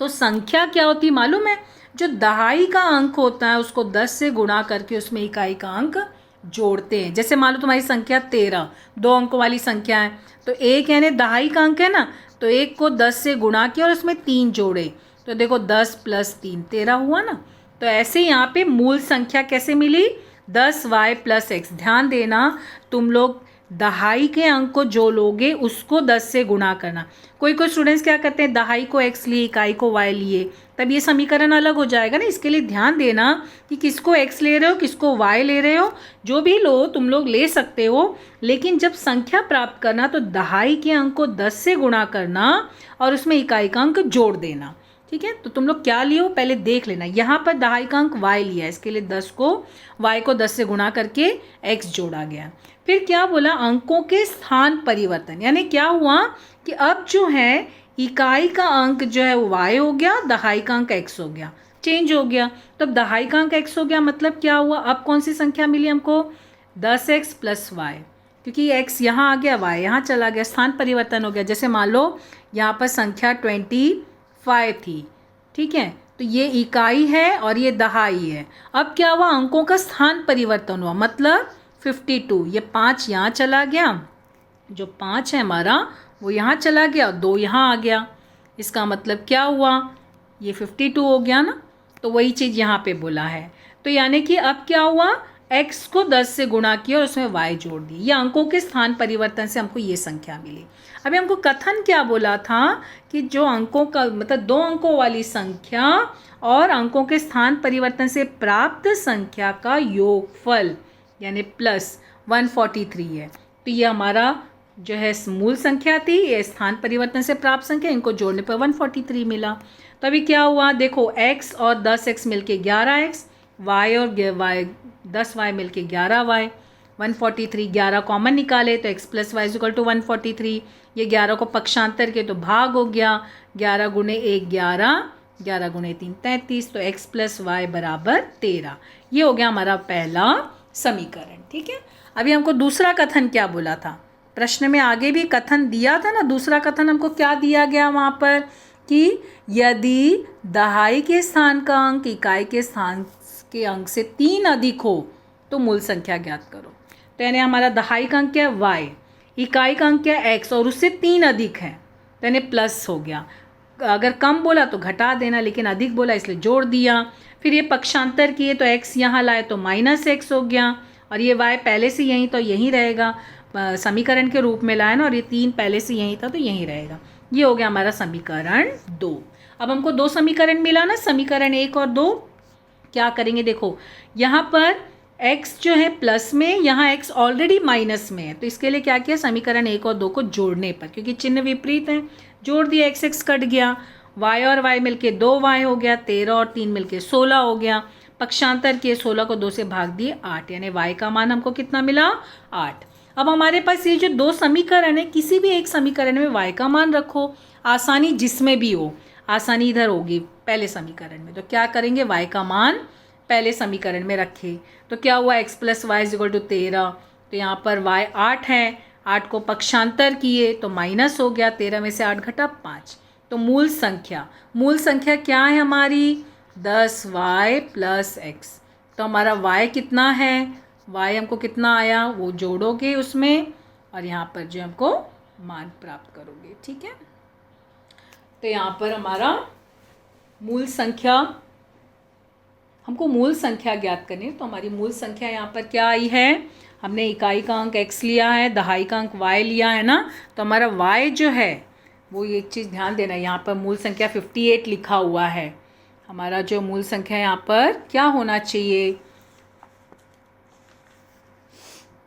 तो संख्या क्या होती मालूम है, जो दहाई का अंक होता है उसको 10 से गुणा करके उसमें इकाई का अंक जोड़ते हैं। जैसे मान लो तुम्हारी संख्या 13, 2 अंकों वाली संख्या है, तो एक यानी दहाई का अंक है ना, तो एक को 10 से गुणा किया और उसमें 3 जोड़े, तो देखो 10 + 3 13 हुआ ना। तो ऐसे यहाँ पे मूल संख्या कैसे मिली, 10y + x। ध्यान देना, तुम लोग दहाई के अंक को जो लोगे उसको 10 से गुणा करना। कोई कोई स्टूडेंट्स क्या करते हैं, दहाई को x लिए, इकाई को y लिए, तब ये समीकरण अलग हो जाएगा ना। इसके लिए ध्यान देना कि किसको x ले रहे हो, किसको y ले रहे हो, जो भी लो तुम लोग ले सकते हो, लेकिन जब संख्या प्राप्त करना तो दहाई के अंक को 10 से गुणा करना और उसमें इकाई का अंक जोड़ देना। ठीक है, तो तुम लोग क्या लियो पहले देख लेना। यहाँ पर दहाई का अंक y लिया है, इसके लिए 10 को y को 10 से गुणा करके x जोड़ा गया। फिर क्या बोला, अंकों के स्थान परिवर्तन, यानी क्या हुआ कि अब जो है इकाई का अंक जो है वो y हो गया, दहाई का अंक x हो गया, चेंज हो गया। तो अब दहाई का अंक x हो गया, मतलब क्या हुआ, अब कौन सी संख्या मिली हमको, 10x + y, क्योंकि x यहाँ आ गया, y यहाँ चला गया, स्थान परिवर्तन हो गया। जैसे मान लो यहाँ पर संख्या 25 थी, ठीक है, तो ये इकाई है और ये दहाई है। अब क्या हुआ, अंकों का स्थान परिवर्तन हुआ, मतलब 52, ये 5 यहाँ चला गया, जो 5 है हमारा वो यहाँ चला गया, 2 यहाँ आ गया। इसका मतलब क्या हुआ, ये 52 हो गया ना। तो वही चीज़ यहाँ पे बोला है। तो यानी कि अब क्या हुआ, x को 10 से गुणा किया और उसमें y जोड़ दी, ये अंकों के स्थान परिवर्तन से हमको ये संख्या मिली। अभी हमको कथन क्या बोला था कि जो अंकों का मतलब 2 अंकों वाली संख्या और अंकों के स्थान परिवर्तन से प्राप्त संख्या का योगफल यानी +143 है। तो ये हमारा जो है मूल संख्या थी, ये स्थान परिवर्तन से प्राप्त संख्या, इनको जोड़ने पर 143 मिला। तो अभी क्या हुआ, देखो x और 10x मिलके 11x, y और 10y मिलके 11y, 143, 11 कॉमन निकाले तो x + y = 143। ये 11 को पक्षांतर के तो भाग हो गया, 11 × 1 11, 11 × 3 33, तो x + y = 13। ये हो गया हमारा पहला समीकरण। ठीक है, अभी हमको दूसरा कथन क्या बोला था, प्रश्न में आगे भी कथन दिया था ना। दूसरा कथन हमको क्या दिया गया वहाँ पर कि यदि दहाई के स्थान का अंक इकाई के स्थान के अंक से 3 अधिक हो तो मूल संख्या ज्ञात करो। तो यानी हमारा दहाई का अंक क्या है y, इकाई का अंक क्या है x और उससे 3 अधिक है, तो यानी प्लस हो गया। अगर कम बोला तो घटा देना, लेकिन अधिक बोला इसलिए जोड़ दिया। फिर ये पक्षांतर किए तो x यहाँ लाए तो -x हो गया, और ये y पहले से यहीं तो यहीं रहेगा, समीकरण के रूप में लाए ना, और ये 3 पहले से यहीं था तो यहीं रहेगा। ये हो गया हमारा समीकरण 2। अब हमको 2 समीकरण मिला ना, समीकरण 1 और 2। क्या करेंगे, देखो यहाँ पर x जो है प्लस में, यहाँ x ऑलरेडी माइनस में है, तो इसके लिए क्या किया, समीकरण 1 और 2 को जोड़ने पर, क्योंकि चिन्ह विपरीत है, जोड़ दिया, x कट गया, y और y मिलके 2y हो गया, 13 और 3 मिलके 16 हो गया। पक्षांतर किए, 16 को 2 से भाग दिए 8, यानी y का मान हमको कितना मिला, 8। अब हमारे पास ये जो 2 समीकरण है, किसी भी एक समीकरण में y का मान रखो, आसानी जिसमें भी हो, आसानी इधर होगी पहले समीकरण में। तो क्या करेंगे, y का मान पहले समीकरण में रखे, तो क्या हुआ, x + y = 13, तो यहाँ पर y 8 है, 8 को पक्षांतर किए तो माइनस हो गया, 13 में से 8 घटा 5। तो मूल संख्या क्या है हमारी, 10y + x। तो हमारा y कितना है, y हमको कितना आया वो जोड़ोगे उसमें, और यहाँ पर जो हमको मान प्राप्त करोगे। ठीक है, तो यहाँ पर हमारा मूल संख्या, हमको मूल संख्या ज्ञात करनी है। तो हमारी मूल संख्या यहाँ पर क्या आई है, हमने इकाई का अंक x लिया है, दहाई का अंक y लिया है ना, तो हमारा y जो है वो एक चीज़ ध्यान देना, यहाँ पर मूल संख्या 58 लिखा हुआ है। हमारा जो मूल संख्या यहाँ पर क्या होना चाहिए,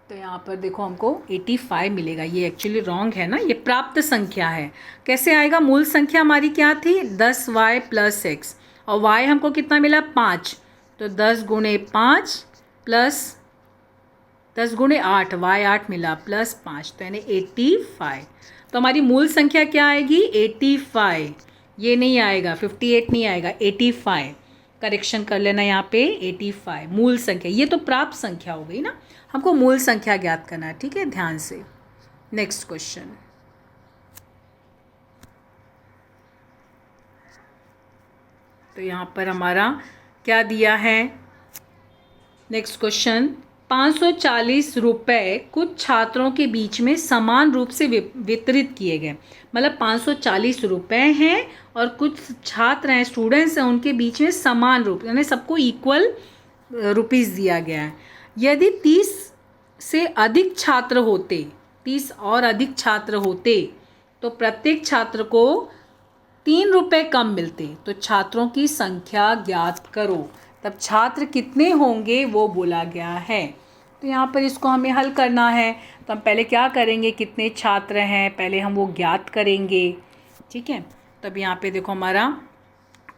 तो यहाँ पर देखो हमको 85 मिलेगा, ये एक्चुअली रॉन्ग है ना, ये प्राप्त संख्या है। कैसे आएगा, मूल संख्या हमारी क्या थी, 10y + x, और y हमको कितना मिला, 5, तो 10 × 5 + 10 × 8, y 8 मिला +5, तो यानी 85। तो हमारी मूल संख्या क्या आएगी, 85। ये नहीं आएगा, 58 नहीं आएगा, 85। करेक्शन कर लेना यहाँ पे, 85 मूल संख्या। ये तो प्राप्त संख्या हो गई ना, हमको मूल संख्या ज्ञात करना है। ठीक है, ध्यान से। नेक्स्ट क्वेश्चन, तो यहाँ पर हमारा क्या दिया है, नेक्स्ट क्वेश्चन, 540 रुपये कुछ छात्रों के बीच में समान रूप से वितरित किए गए। मतलब 540 रुपये हैं और कुछ छात्र हैं, स्टूडेंट्स हैं, उनके बीच में समान रूप यानी सबको इक्वल रुपीज़ दिया गया है। यदि 30 से अधिक छात्र होते, 30 और अधिक छात्र होते तो प्रत्येक छात्र को 3 रुपये कम मिलते। तो छात्रों की संख्या ज्ञात करो। तब छात्र कितने होंगे वो बोला गया है। तो यहाँ पर इसको हमें हल करना है। तो हम पहले क्या करेंगे, कितने छात्र हैं पहले हम वो ज्ञात करेंगे। ठीक है, तब यहाँ पे देखो हमारा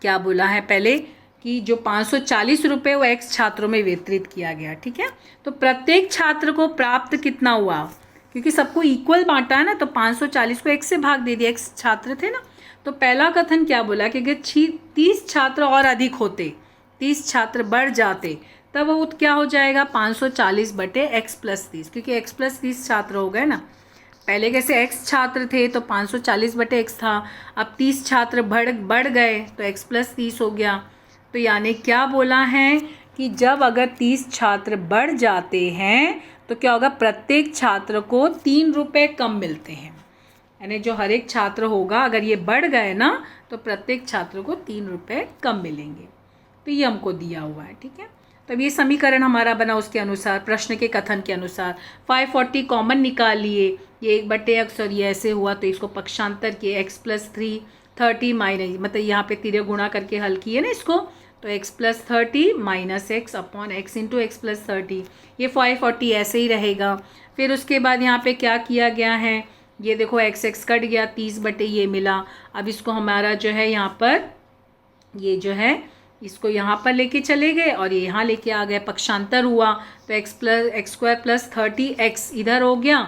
क्या बोला है पहले कि जो 540 रुपये वो x छात्रों में वितरित किया गया। ठीक है, तो प्रत्येक छात्र को प्राप्त कितना हुआ, क्योंकि सबको इक्वल बांटा है ना, तो 540 को x से भाग दे दिया, x छात्र थे ना। तो पहला कथन क्या बोला कि अगर 30 छात्र और अधिक होते, 30 छात्र बढ़ जाते, तब वो क्या हो जाएगा 540 बटे x प्लस 30, क्योंकि x प्लस 30 छात्र हो गए ना। पहले कैसे x छात्र थे तो 540 बटे x था, अब 30 छात्र बढ़ गए तो x प्लस 30 हो गया। तो यानी क्या बोला है कि जब अगर 30 छात्र बढ़ जाते हैं तो क्या होगा, प्रत्येक छात्र को 3 रुपये कम मिलते हैं। यानी जो हर एक छात्र होगा अगर ये बढ़ गए ना तो प्रत्येक छात्र को 3 रुपये कम मिलेंगे। तो ये हमको दिया हुआ है। ठीक है, तब ये समीकरण हमारा बना उसके अनुसार, प्रश्न के कथन के अनुसार। 540 कॉमन निकाल लिए, ये 1/x और ये ऐसे हुआ तो इसको पक्षांतर किए, x प्लस 3 30 माइनस, मतलब यहाँ पे तिरे गुणा करके हल किए ना इसको, तो x plus 30 minus x upon x into x plus 30। ये 540 ऐसे ही रहेगा। फिर उसके बाद यहाँ पे क्या किया गया है, ये देखो x कट गया, 30 बटे ये मिला। अब इसको हमारा जो है यहाँ पर ये जो है इसको यहाँ पर लेके चले गए और ये यहाँ लेके आ गए, पक्षांतर हुआ तो x स्क्वायर प्लस 30x इधर हो गया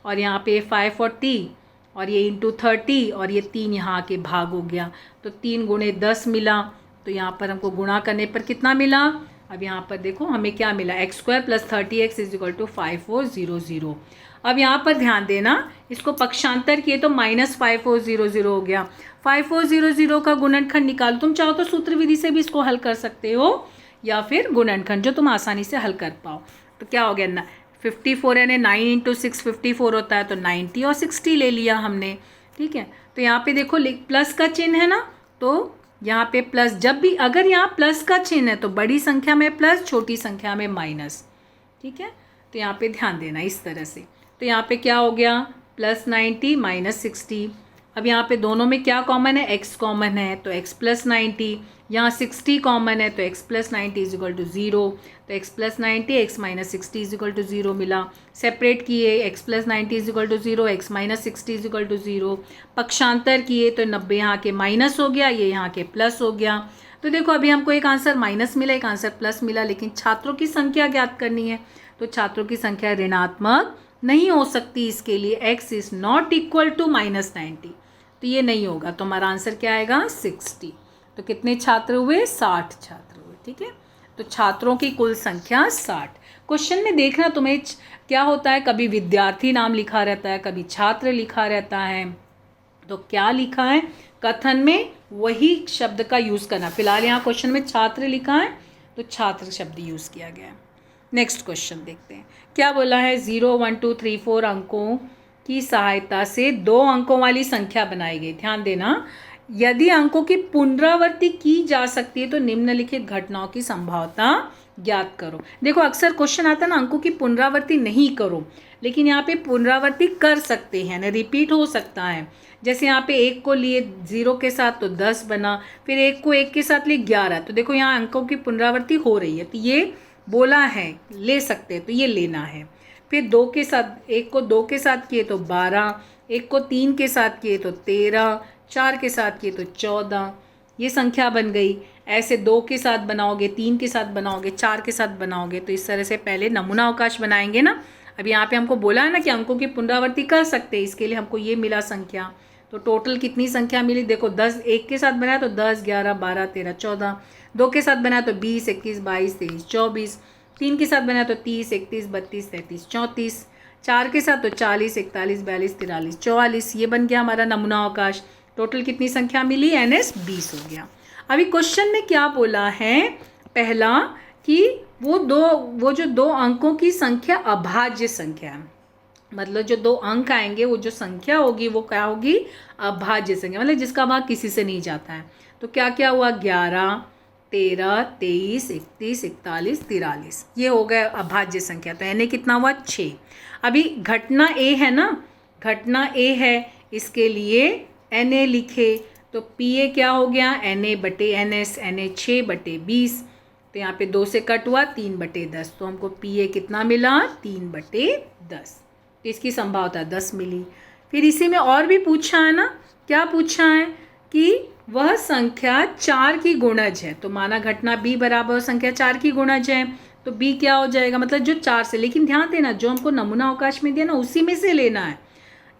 और यहाँ पे 540 और ये इंटू 30 और ये 3 यहाँ के भाग हो गया, तो 3 गुणे 10 मिला। तो यहाँ पर हमको गुणा करने पर कितना मिला, अब यहाँ पर देखो हमें क्या मिला, x square plus 30x is equal to 5400। अब यहाँ पर ध्यान देना, इसको पक्षांतर किए तो माइनस 5400 हो गया। 5400 का गुणनखंड निकालो, तुम चाहो तो सूत्र विधि से भी इसको हल कर सकते हो या फिर गुणनखंड जो तुम आसानी से हल कर पाओ। तो क्या हो गया ना, 54 यानी 9 इंटू 6 54 होता है, तो 90 और 60 ले लिया हमने। ठीक है, तो यहाँ पे देखो प्लस का चिन्ह है ना, तो यहाँ पे प्लस, जब भी अगर यहाँ प्लस का चिन्ह है तो बड़ी संख्या में प्लस, छोटी संख्या में माइनस। ठीक है, तो यहाँ पे ध्यान देना इस तरह से। तो यहाँ पे क्या हो गया, प्लस 90 माइनस 60। अब यहाँ पे दोनों में क्या कॉमन है, x कॉमन है तो x प्लस 90, यहाँ 60 कॉमन है तो x plus 90 is equal to 0, तो x plus 90 x minus 60 is equal to 0 मिला। सेपरेट किए, x plus 90 is equal to 0, x minus 60 is equal to 0। पक्षांतर किए तो 90 यहाँ के माइनस हो गया, ये यहाँ के प्लस हो गया। तो देखो अभी हमको एक आंसर माइनस मिला, एक आंसर प्लस मिला, लेकिन छात्रों की संख्या ज्ञात करनी है। तो छात्रों की संख्या ऋणात्मक नहीं हो सकती, इसके लिए x is not equal to minus 90, तो ये नहीं होगा। तो हमारा आंसर क्या आएगा 60। तो कितने छात्र हुए, 60 छात्र हुए। ठीक है, तो छात्रों की कुल संख्या 60। क्वेश्चन में देखना तुम्हें क्या होता है, कभी विद्यार्थी नाम लिखा रहता है, कभी छात्र लिखा रहता है। तो क्या लिखा है कथन में वही शब्द का यूज़ करना। फिलहाल यहाँ क्वेश्चन में छात्र लिखा है तो छात्र शब्द यूज़ किया गया है। नेक्स्ट क्वेश्चन देखते हैं क्या बोला है। 0 1 2 3 4 अंकों की सहायता से 2 अंकों वाली संख्या बनाई गई। ध्यान देना, यदि अंकों की पुनरावृत्ति की जा सकती है तो निम्नलिखित घटनाओं की संभावना ज्ञात करो। देखो अक्सर क्वेश्चन आता है ना, अंकों की पुनरावृत्ति नहीं करो, लेकिन यहाँ पे पुनरावृत्ति कर सकते हैं ना, रिपीट हो सकता है। जैसे यहाँ पे 1 को लिए 0 के साथ तो 10 बना, फिर 1 को 1 के साथ लिए 11, तो देखो यहाँ अंकों की पुनरावृत्ति हो रही है, तो ये बोला है ले सकते हैं, तो ये लेना है। फिर 2 के साथ, 1 को 2 के साथ किए तो 12, 1 को 3 के साथ किए तो 13, 4 के साथ किए तो 14, ये संख्या बन गई। ऐसे 2 के साथ बनाओगे, 3 के साथ बनाओगे, 4 के साथ बनाओगे, तो इस तरह से पहले नमूना अवकाश बनाएंगे ना। अब यहाँ पे हमको बोला है ना कि अंकों की पुनरावृत्ति कर सकते हैं, इसके लिए हमको ये मिला संख्या। तो टोटल कितनी संख्या मिली, देखो 10 1 के साथ बनाया तो 10 11 12 13 14, 2 के साथ बनाया तो 20 21 22 23 24, 3 के साथ बनाया तो 30 31 32 33 34, 4 के साथ तो 40 41 42 43 44, ये बन गया हमारा नमूना अवकाश। टोटल कितनी संख्या मिली, NS 20 हो गया। अभी क्वेश्चन में क्या बोला है, पहला कि वो जो दो अंकों की संख्या अभाज्य संख्या है। मतलब जो दो अंक आएंगे वो जो संख्या होगी वो क्या होगी, अभाज्य संख्या, मतलब जिसका भाग किसी से नहीं जाता है। तो क्या क्या हुआ, 11, 13, 23, 31, 41, 43, ये हो गया अभाज्य संख्या। तो एन ए कितना हुआ, 6। अभी घटना ए है ना, घटना ए है, इसके लिए एन ए लिखे तो पी ए क्या हो गया, एन ए बटे एन एस, एन ए 6/20। तो यहाँ पे 2 से कट हुआ 3/10, तो हमको पी ए कितना मिला, 3/10। तो इसकी संभावना 10 मिली। फिर इसी में और भी पूछा है ना, क्या पूछा है कि वह संख्या 4 की गुणज है। तो माना घटना बी बराबर संख्या 4 की गुणज है, तो बी क्या हो जाएगा, मतलब जो 4 से, लेकिन ध्यान देना जो हमको नमूना अवकाश में दिया ना उसी में से लेना है।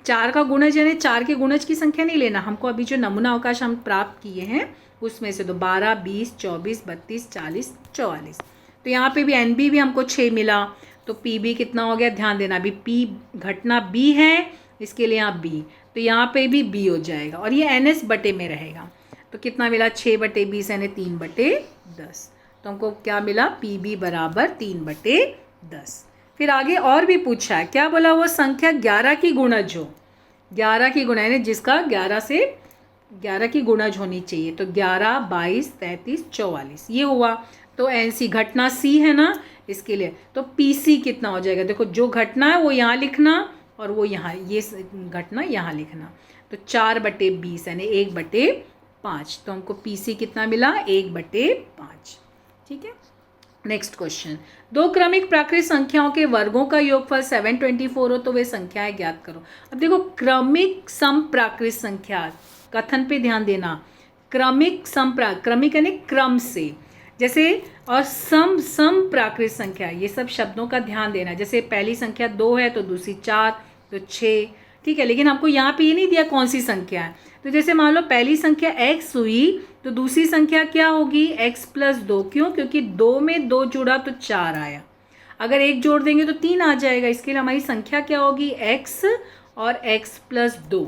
4 का गुणज यानी 4 के गुणज की संख्या नहीं लेना हमको। अभी जो नमूना अवकाश हम प्राप्त किए हैं उसमें से, तो 12, 20, 24, 32, 40, 44। तो यहाँ पे भी एन बी भी हमको 6 मिला, तो पी बी कितना हो गया, ध्यान देना अभी पी घटना बी है, इसके लिए यहाँ बी, तो यहाँ पे भी बी हो जाएगा और ये एन एस बटे में रहेगा। तो कितना मिला, 6/20 यानी 3/10। तो हमको क्या मिला, पी बी बराबर 3/10। फिर आगे और भी पूछा है, क्या बोला, वो संख्या 11 की गुणज हो। 11 की गुणज यानी जिसका 11 की गुणज होनी चाहिए। तो 11, 22, 33, 44 ये हुआ। तो एन सी घटना सी है ना, इसके लिए तो पी सी कितना हो जाएगा, देखो जो घटना है वो यहाँ लिखना और वो यहाँ, ये घटना यहाँ लिखना। तो 4/20 यानी 1/5। तो हमको पी सी कितना मिला, 1/5। ठीक है। नेक्स्ट क्वेश्चन, दो क्रमिक प्राकृत संख्याओं के वर्गों का योगफल 724 हो तो वे संख्याएं ज्ञात करो। अब देखो क्रमिक समप्राकृत संख्या, कथन पे ध्यान देना, क्रमिक क्रमिक यानी क्रम से, जैसे और समप्राकृत संख्या, ये सब शब्दों का ध्यान देना। जैसे पहली संख्या 2 है तो दूसरी 4 तो 6, ठीक है, लेकिन हमको यहाँ पे ये नहीं दिया कौन सी संख्या है। तो जैसे मान लो पहली संख्या x हुई तो दूसरी संख्या क्या होगी, x+2। क्यों, क्योंकि 2 में 2 जुड़ा तो 4 आया, अगर 1 जोड़ देंगे तो 3 आ जाएगा। इसके लिए हमारी संख्या क्या होगी, x और x+2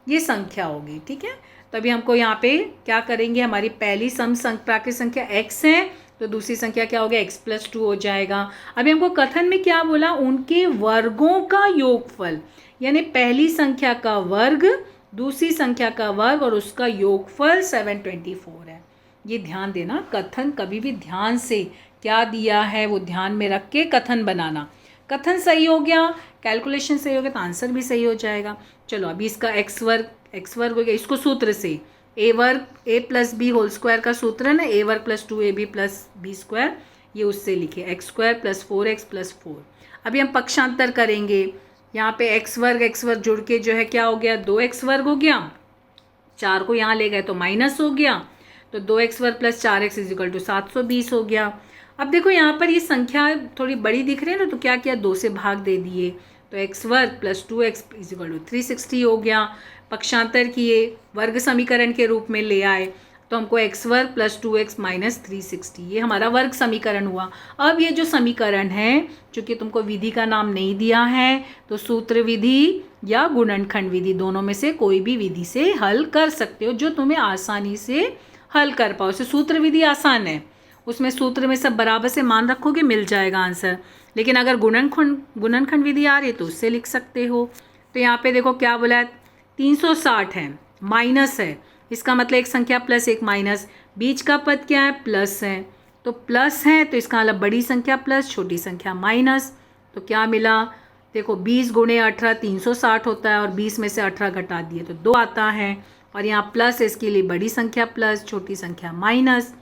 ये संख्या होगी। ठीक है, तो अभी हमको यहाँ पे क्या करेंगे, हमारी पहली प्राकृत संख्या x है तो दूसरी संख्या क्या हो गया, x+2 हो जाएगा। अभी हमको कथन में क्या बोला, उनके वर्गों का योगफल, यानी पहली संख्या का वर्ग, दूसरी संख्या का वर्ग और उसका योगफल 724 है। ये ध्यान देना, कथन कभी भी ध्यान से क्या दिया है वो ध्यान में रख के कथन बनाना। कथन सही हो गया, कैलकुलेशन सही हो गया तो आंसर भी सही हो जाएगा। चलो अभी इसका x वर्ग हो गया, इसको सूत्र से a वर्ग a+b² का सूत्र है ना, a वर्ग + 2ab+b², ये उससे लिखे x² + 4x + 4। अभी हम पक्षांतर करेंगे, यहाँ पे x वर्ग जुड़ के जो है क्या हो गया, 2x वर्ग हो गया, 4 को यहाँ ले गए तो माइनस हो गया, तो 2x वर्ग + 4x = 720 हो गया। अब देखो यहाँ पर ये संख्या थोड़ी बड़ी दिख रही है ना, तो क्या किया, 2 से भाग दे दिए, तो x वर्ग + 2x = 360 हो गया। पक्षांतर किए, वर्ग समीकरण के रूप में ले आए, तो हमको x वर्ग + 2x - 360, ये हमारा वर्ग समीकरण हुआ। अब ये जो समीकरण है, चूँकि तुमको विधि का नाम नहीं दिया है, तो सूत्र विधि या गुणनखंड विधि दोनों में से कोई भी विधि से हल कर सकते हो, जो तुम्हें आसानी से हल कर पाओ। से सूत्र विधि आसान है, उसमें सूत्र में सब बराबर से मान रखोगे, मिल जाएगा आंसर। लेकिन अगर गुणनखंड विधि आ रही तो उससे लिख सकते हो। तो यहाँ पे देखो क्या बोला है, 360 है, माइनस है, इसका मतलब एक संख्या प्लस एक माइनस, बीच का पद क्या है, प्लस है, तो प्लस है तो इसका मतलब बड़ी संख्या प्लस, छोटी संख्या माइनस। तो क्या मिला, देखो 20 × 18 360 होता है और 20 में से 18 घटा दिए तो 2 आता है, और यहाँ प्लस, इसके लिए बड़ी संख्या प्लस, छोटी संख्या माइनस।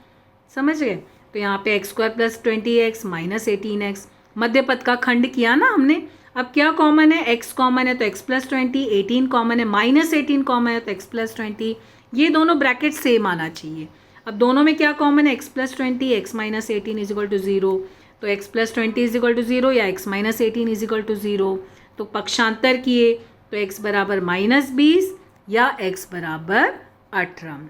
समझ गए। तो यहाँ पे x² + 20x - 18x, मध्य पद का खंड किया ना हमने। अब क्या कॉमन है, x कॉमन है तो x + 20, 18 कॉमन है, -18 कॉमन है तो x + 20, ये दोनों ब्रैकेट सेम आना चाहिए। अब दोनों में क्या कॉमन है, x + 20 x - 18 = 0, तो x + 20 = 0 या x - 18 = 0। तो पक्षांतर किए तो x बराबर -20 या x बराबर 18।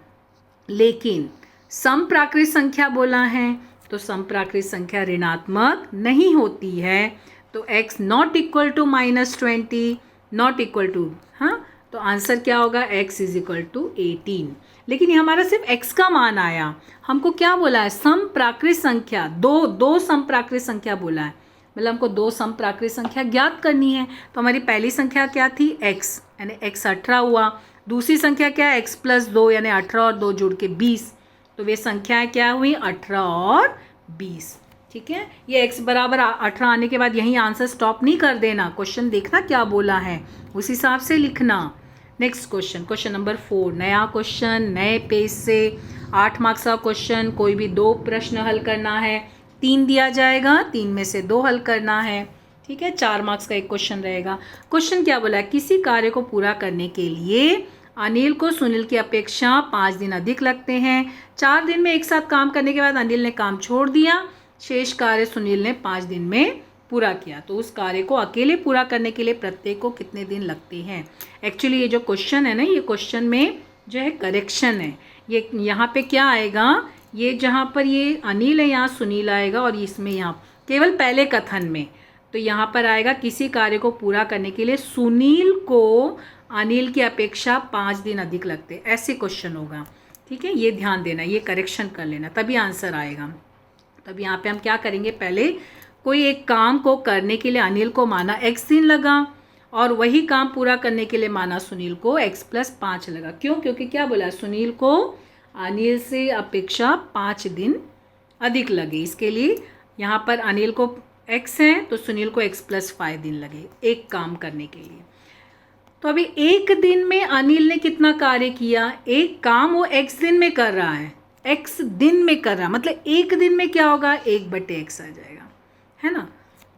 लेकिन समप्राकृत संख्या बोला है तो समप्राकृत संख्या ऋणात्मक नहीं होती है, तो x not equal to -20 not equal to, हाँ तो आंसर क्या होगा, x इज इक्वल टू 18। लेकिन ये हमारा सिर्फ x का मान आया, हमको क्या बोला है, सम प्राकृत संख्या, दो सम प्राकृत संख्या बोला है, मतलब हमको दो सम प्राकृत संख्या ज्ञात करनी है। तो हमारी पहली संख्या क्या थी, x, यानी x 18 हुआ। दूसरी संख्या क्या है, x + 2 यानी 18 और 2 जुड़ के 20। तो वे संख्याएं क्या हुई, 18 और 20। ठीक है, ये x बराबर 18 आने के बाद यहीं आंसर स्टॉप नहीं कर देना, क्वेश्चन देखना क्या बोला है, उस हिसाब से लिखना। नेक्स्ट क्वेश्चन, क्वेश्चन नंबर 4, नया क्वेश्चन, नए पेज से, 8 मार्क्स का क्वेश्चन। कोई भी 2 प्रश्न हल करना है, 3 दिया जाएगा, 3 में से 2 हल करना है। ठीक है, 4 मार्क्स का एक क्वेश्चन रहेगा। क्वेश्चन क्या बोला है, किसी कार्य को पूरा करने के लिए अनिल को सुनील की अपेक्षा 5 दिन अधिक लगते हैं। 4 दिन में एक साथ काम करने के बाद अनिल ने काम छोड़ दिया, शेष कार्य सुनील ने 5 दिन में पूरा किया। तो उस कार्य को अकेले पूरा करने के लिए प्रत्येक को कितने दिन लगते हैं। एक्चुअली ये जो क्वेश्चन है ना, ये क्वेश्चन में जो है करेक्शन है। ये यहाँ पे क्या आएगा, ये जहाँ पर ये अनिल है यहाँ सुनील आएगा, और इसमें यहाँ केवल पहले कथन में तो यहाँ पर आएगा किसी कार्य को पूरा करने के लिए सुनील को अनिल की अपेक्षा 5 दिन अधिक लगते, ऐसे क्वेश्चन होगा। ठीक है, ये ध्यान देना, ये करेक्शन कर लेना, तभी आंसर आएगा। तब यहाँ पे हम क्या करेंगे, पहले कोई एक काम को करने के लिए अनिल को माना x दिन लगा, और वही काम पूरा करने के लिए माना सुनील को x + 5 लगा। क्यों, क्योंकि क्या बोला, सुनील को अनिल से अपेक्षा 5 दिन अधिक लगे। इसके लिए यहाँ पर अनिल को x है तो सुनील को x + 5 दिन लगे एक काम करने के लिए। तो अभी एक दिन में अनिल ने कितना कार्य किया, एक काम वो x दिन में कर रहा है, x दिन में कर रहा है, मतलब एक दिन में क्या होगा, 1/x आ जाएगा, है ना।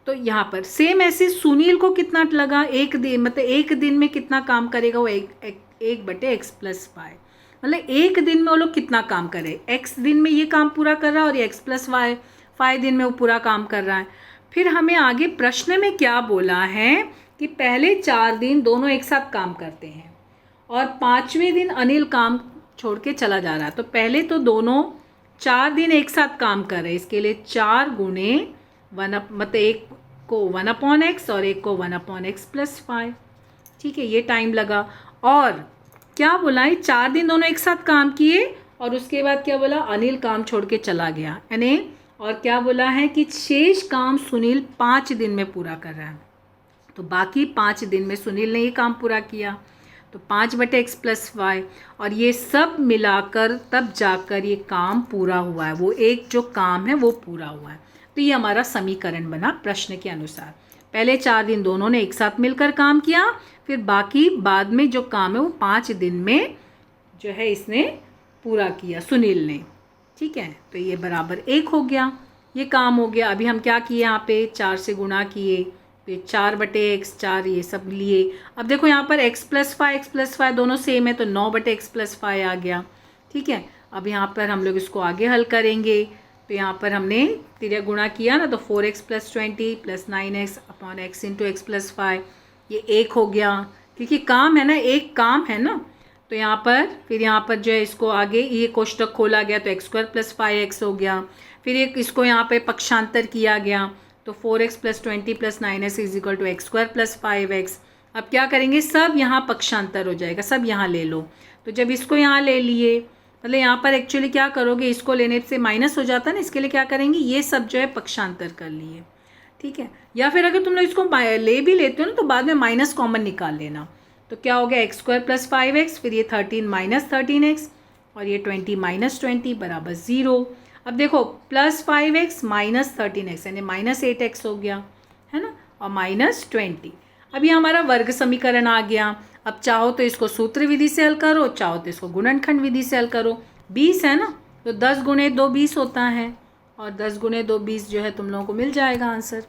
तो यहाँ पर सेम ऐसे सुनील को कितना लगा, एक दिन, मतलब एक दिन में कितना काम करेगा वो 1/x + 5, मतलब एक दिन में वो लोग कितना काम करे, x दिन में ये काम पूरा कर रहा है और ये x + 5 दिन में वो पूरा काम कर रहा है। फिर हमें आगे प्रश्न में क्या बोला है कि पहले 4 दिन दोनों एक साथ काम करते हैं और 5वें दिन अनिल काम छोड़ के चला जा रहा है। तो पहले तो दोनों 4 दिन एक साथ काम कर रहे हैं, इसके लिए 4 गुणे 1, मतलब एक को 1/x और एक को 1/x + 5। ठीक है, ये टाइम लगा। और क्या बोला है, 4 दिन दोनों एक साथ काम किए और उसके बाद क्या बोला, अनिल काम छोड़ के चला गया, यानी और क्या बोला है कि शेष काम सुनील 5 दिन में पूरा कर रहा है। तो बाकी 5 दिन में सुनील ने ये काम पूरा किया, तो 5/x + 5, और ये सब मिलाकर तब जाकर ये काम पूरा हुआ है, वो एक जो काम है वो पूरा हुआ है। तो ये हमारा समीकरण बना प्रश्न के अनुसार। पहले 4 दिन दोनों ने एक साथ मिलकर काम किया, फिर बाकी बाद में जो काम है वो 5 दिन में जो है इसने पूरा किया सुनील ने। ठीक है, तो ये बराबर 1 हो गया, ये काम हो गया। अभी हम क्या किए, यहाँ पे 4 से गुणा किए, फिर 4/x 4 ये सब लिए। अब देखो यहाँ पर x + 5 दोनों सेम है, तो 9/x + 5 आ गया। ठीक है, अब यहाँ पर हम लोग इसको आगे हल करेंगे। तो यहाँ पर हमने तिर्य गुणा किया ना, तो 4x + 20 + 9x/x × x + 5, ये 1 हो गया, क्योंकि काम है ना, एक काम है ना। तो यहाँ पर फिर यहाँ पर जो है इसको आगे ये कोष्टक खोला गया, तो x² + 5x हो गया। फिर एक इसको यहाँ पे पक्षांतर किया गया, तो 4x + 20 + 9x = x² + 5x। अब क्या करेंगे, सब यहाँ पक्षांतर हो जाएगा, सब यहाँ ले लो। तो जब इसको यहाँ ले लिए, मतलब यहाँ पर एक्चुअली क्या करोगे, इसको लेने से माइनस हो जाता है ना, इसके लिए क्या करेंगे, ये सब जो है पक्षांतर कर लिए। ठीक है, या फिर अगर तुम लोग इसको ले भी लेते हो ना, तो बाद में माइनस कॉमन निकाल लेना। तो क्या हो गया, x² + 5x, फिर ये 13 - 13x और ये 20 - 20 बराबर 0। अब देखो +5x - 13x यानी -8x हो गया, है ना, और -20। अब ये हमारा वर्ग समीकरण आ गया। अब चाहो तो इसको सूत्र विधि से हल करो, चाहो तो इसको गुणनखंड विधि से हल करो। 20 है ना, तो 10 × 2 20 होता है, और 10 × 2 20 जो है तुम लोगों को मिल जाएगा आंसर,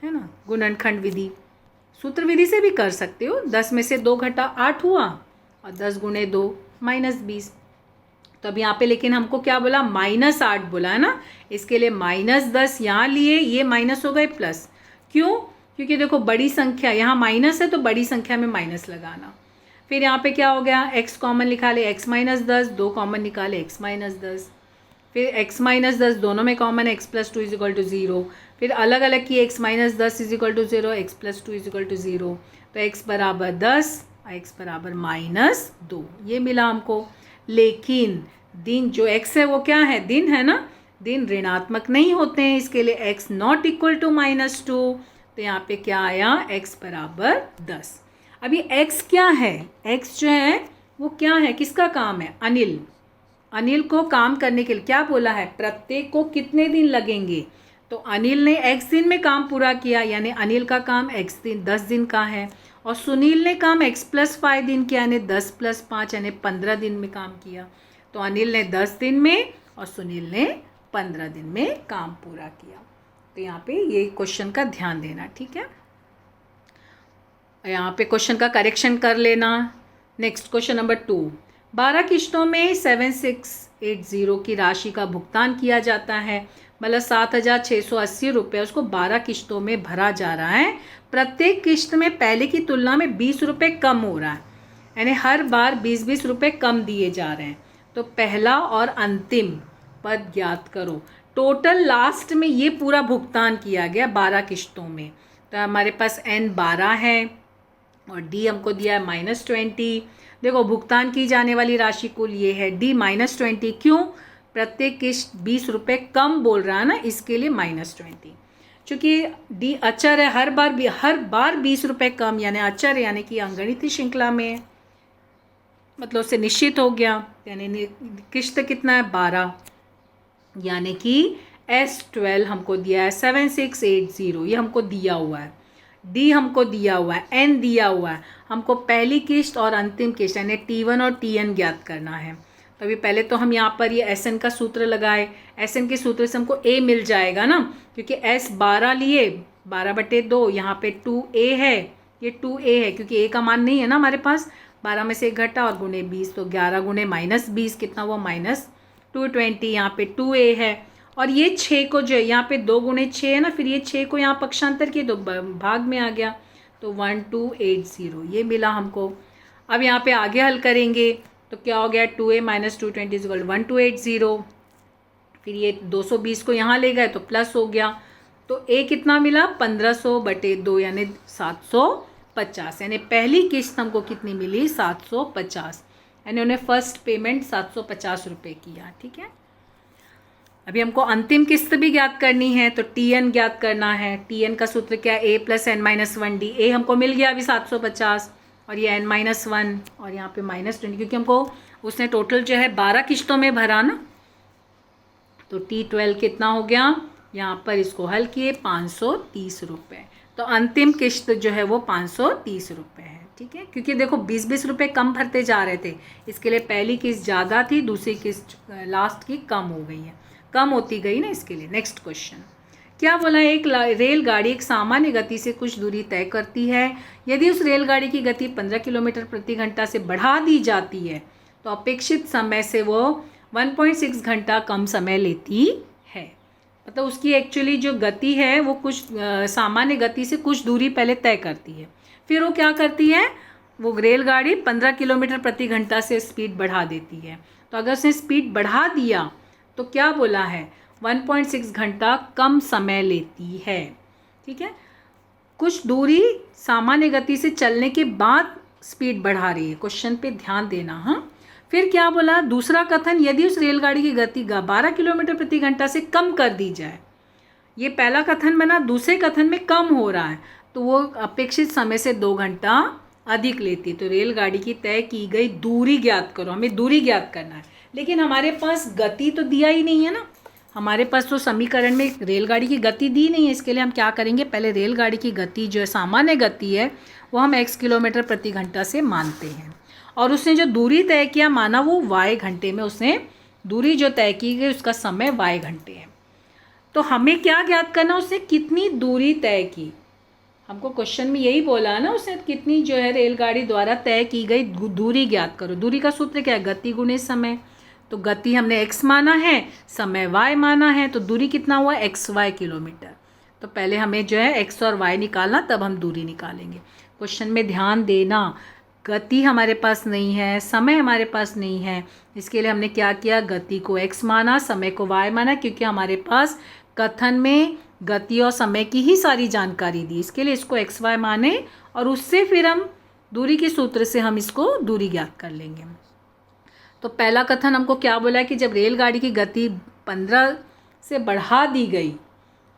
है ना। गुणनखंड विधि, सूत्र विधि से भी कर सकते हो। 10 में से 2 घटा 8 हुआ, और 10 × 2 -20। तो अब यहाँ पे लेकिन हमको क्या बोला, -8 बोला है ना, इसके लिए -10 यहाँ लिए, ये माइनस हो गए प्लस। क्यों, क्योंकि देखो बड़ी संख्या यहाँ माइनस है, तो बड़ी संख्या में माइनस लगाना। फिर यहाँ पे क्या हो गया, x कॉमन निकाले, x - 10, 2 कॉमन निकाले, x - 10, फिर x - 10 दोनों में कॉमन, x + 2 = 0, फिर अलग अलग किए, x - 10 = 0, x + 2 = 0, तो x बराबर 10 x बराबर -2, ये मिला हमको। लेकिन दिन जो x है वो क्या है, दिन है ना, दिन ऋणात्मक नहीं होते हैं, इसके लिए x नॉट इक्वल टू -2, तो यहाँ पे क्या आया, x बराबर 10। अभी x क्या है, x जो है वो क्या है, किसका काम है, अनिल। अनिल को काम करने के लिए क्या बोला है, प्रत्येक को कितने दिन लगेंगे, तो अनिल ने x दिन में काम पूरा किया, यानी अनिल का काम x दिन 10 दिन का है, और सुनील ने काम x + 5 दिन किया, यानी 10 + 5 यानी 15 दिन में काम किया। तो अनिल ने 10 दिन में और सुनील ने 15 दिन में काम पूरा किया। तो यहाँ पे ये क्वेश्चन का ध्यान देना, ठीक है। यहाँ पे क्वेश्चन का करेक्शन कर लेना। नेक्स्ट क्वेश्चन नंबर 2, 12 किश्तों में 7680 की राशि का भुगतान किया जाता है, मतलब 7680 रुपये उसको 12 किश्तों में भरा जा रहा है। प्रत्येक किश्त में पहले की तुलना में 20 रुपये कम हो रहा है, यानी हर बार 20-20 रुपये कम दिए जा रहे हैं। तो पहला और अंतिम पद ज्ञात करो। टोटल लास्ट में ये पूरा भुगतान किया गया 12 किश्तों में। तो हमारे पास n 12 है और d हमको दिया है -20। देखो भुगतान की जाने वाली राशि कुल ये है d -20, क्यों, प्रत्येक किश्त 20 रुपये कम बोल रहा है ना, इसके लिए -20। चूँकि d अचर है, हर बार 20 रुपये कम, यानी अचर यानी कि अंगणितीय श्रृंखला में, मतलब उससे निश्चित हो गया। यानी किश्त कितना है, 12, यानी कि S12 हमको दिया है 7680, ये हमको दिया हुआ है। D हमको दिया हुआ है, N दिया हुआ है, हमको पहली किश्त और अंतिम किश्त यानी T1 और Tn ज्ञात करना है। तो अभी पहले तो हम यहाँ पर ये SN का सूत्र लगाए, SN के सूत्र से हमको A मिल जाएगा ना, क्योंकि S 12 लिए 12/2, यहाँ पे 2A है, ये 2A है क्योंकि A का मान नहीं है ना हमारे पास, 12 में से 1 घटा और गुणे 20, तो 11 गुणे -20 कितना हुआ, -220। यहाँ पे 2A है और ये 6 को जो है यहाँ पे 2 गुणे 6 है ना, फिर ये 6 को यहाँ पक्षांतर किए तो भाग में आ गया, तो 1280 ये मिला हमको। अब यहाँ पे आगे हल करेंगे तो क्या हो गया, 2A - 220 = 1280। फिर ये 220 को यहाँ ले गए तो प्लस हो गया, तो A कितना मिला, 1500/2 यानी 750, यानी पहली किस्त हमको कितनी मिली, 750, यानी उन्हें फर्स्ट पेमेंट 750 रुपये किया, ठीक है। अभी हमको अंतिम किस्त भी ज्ञात करनी है, तो Tn ज्ञात करना है। Tn का सूत्र क्या है, A + n - 1D। A हमको मिल गया अभी 750 और ये n - 1 और यहाँ पे -20, क्योंकि हमको उसने टोटल जो है 12 किश्तों में भरा ना, तो T12 कितना हो गया, यहाँ पर इसको हल किए 530 रुपये। तो अंतिम किश्त जो है वो 530 रुपये है, ठीक है। क्योंकि देखो 20-20 रुपये कम भरते जा रहे थे, इसके लिए पहली किस्त ज़्यादा थी, दूसरी किस्त लास्ट की कम हो गई है, कम होती गई ना, इसके लिए। नेक्स्ट क्वेश्चन क्या बोला, एक रेलगाड़ी एक सामान्य गति से कुछ दूरी तय करती है। यदि उस रेलगाड़ी की गति 15 किलोमीटर प्रति घंटा से बढ़ा दी जाती है तो अपेक्षित समय से वो 1.6 घंटा कम समय लेती है। मतलब उसकी एक्चुअली जो गति है वो कुछ सामान्य गति से कुछ दूरी पहले तय करती है, फिर वो क्या करती है, वो रेलगाड़ी 15 किलोमीटर प्रति घंटा से स्पीड बढ़ा देती है। तो अगर उसने स्पीड बढ़ा दिया तो क्या बोला है, 1.6 घंटा कम समय लेती है, ठीक है। कुछ दूरी सामान्य गति से चलने के बाद स्पीड बढ़ा रही है, क्वेश्चन पे ध्यान देना। हाँ, फिर क्या बोला, दूसरा कथन, यदि उस रेलगाड़ी की गति 12 किलोमीटर प्रति घंटा से कम कर दी जाए। ये पहला कथन बना, दूसरे कथन में कम हो रहा है तो वो अपेक्षित समय से 2 घंटा अधिक लेती है। तो रेलगाड़ी की तय की गई दूरी ज्ञात करो, हमें दूरी ज्ञात करना है, लेकिन हमारे पास गति तो दिया ही नहीं है ना, हमारे पास तो समीकरण में रेलगाड़ी की गति दी नहीं है। इसके लिए हम क्या करेंगे, पहले रेलगाड़ी की गति जो है सामान्य गति है वो हम x किलोमीटर प्रति घंटा से मानते हैं, और उसने जो दूरी तय किया माना वो y घंटे में, उसने दूरी जो तय की गई उसका समय y घंटे है। तो हमें क्या ज्ञात करना, उसने कितनी दूरी तय की, हमको क्वेश्चन में यही बोला ना, उसने कितनी जो है रेलगाड़ी द्वारा तय की गई दूरी ज्ञात करो। दूरी का सूत्र क्या है, गति गुणे समय। तो गति हमने x माना है, समय y माना है, तो दूरी कितना हुआ, xy किलोमीटर। तो पहले हमें जो है x और y निकालना, तब हम दूरी निकालेंगे। क्वेश्चन में ध्यान देना, गति हमारे पास नहीं है, समय हमारे पास नहीं है, इसके लिए हमने क्या किया, गति को x माना, समय को y माना, क्योंकि हमारे पास कथन में गति और समय की ही सारी जानकारी दी। इसके लिए इसको xy माने और उससे फिर हम दूरी के सूत्र से हम इसको दूरी ज्ञात कर लेंगे। तो पहला कथन हमको क्या बोला है कि जब रेलगाड़ी की गति 15 से बढ़ा दी गई,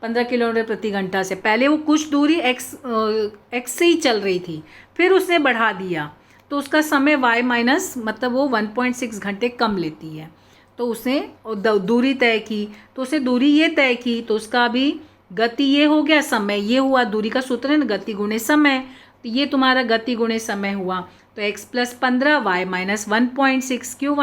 15 किलोमीटर प्रति घंटा से, पहले वो कुछ दूरी x से ही चल रही थी, फिर उसने बढ़ा दिया तो उसका समय y माइनस मतलब वो 1.6 घंटे कम लेती है। तो उसने दूरी तय की, तो उसने दूरी ये तय की, तो उसका अभी गति ये हो गया, समय ये हुआ। दूरी का सूत्र है ना गति गुणे समय, तो ये तुम्हारा गति गुणे समय हुआ। तो x प्लस 15 y माइनस 1.6, क्यों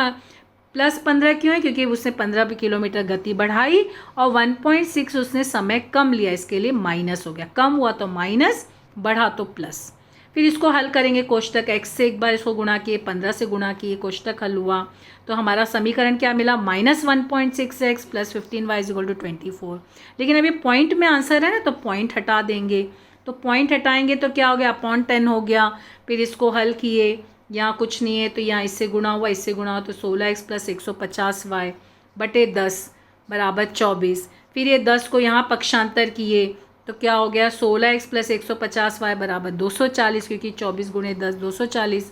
प्लस 15 क्यों है? क्योंकि उसने 15 किलोमीटर गति बढ़ाई और 1.6 उसने समय कम लिया, इसके लिए माइनस हो गया। कम हुआ तो माइनस, बढ़ा तो प्लस। फिर इसको हल करेंगे, कोष्टक x से एक बार इसको गुणा किए, 15 से गुणा किए, कोष्टक हल हुआ। तो हमारा समीकरण क्या मिला? -1.6x plus 15y equal to 24। लेकिन अभी पॉइंट में आंसर है ना, तो पॉइंट हटा देंगे। तो पॉइंट हटाएंगे तो क्या हो गया? अपॉन 10 हो गया। फिर इसको हल किए, यहाँ कुछ नहीं है तो यहाँ इससे गुणा हुआ, इससे गुणा हुआ, तो 16x प्लस 150y बटे 10 बराबर 24। फिर ये 10 को यहाँ पक्षांतर किए तो क्या हो गया? 16x प्लस 150y बराबर 240, क्योंकि 24 गुणे 10 240।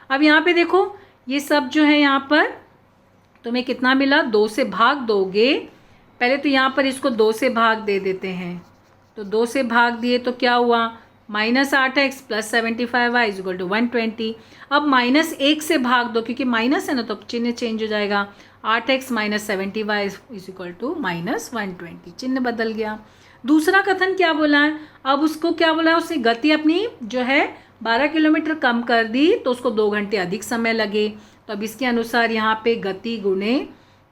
अब यहाँ पे देखो ये सब जो है यहाँ पर तुम्हें कितना मिला? 2 से भाग दोगे, पहले तो यहाँ पर इसको 2 से भाग दे देते हैं। तो 2 से भाग दिए तो क्या हुआ? -8x plus 75y equal to 120। अब -1 से भाग दो, क्योंकि माइनस है ना तो चिन्ह चेंज हो जाएगा। 8x minus 70y is equal to -120, चिन्ह बदल गया। दूसरा कथन क्या बोला है? अब उसको क्या बोला है? उसने गति अपनी जो है 12 किलोमीटर कम कर दी, तो उसको 2 घंटे अधिक समय लगे। तो अब इसके अनुसार यहाँ पे गति गुणे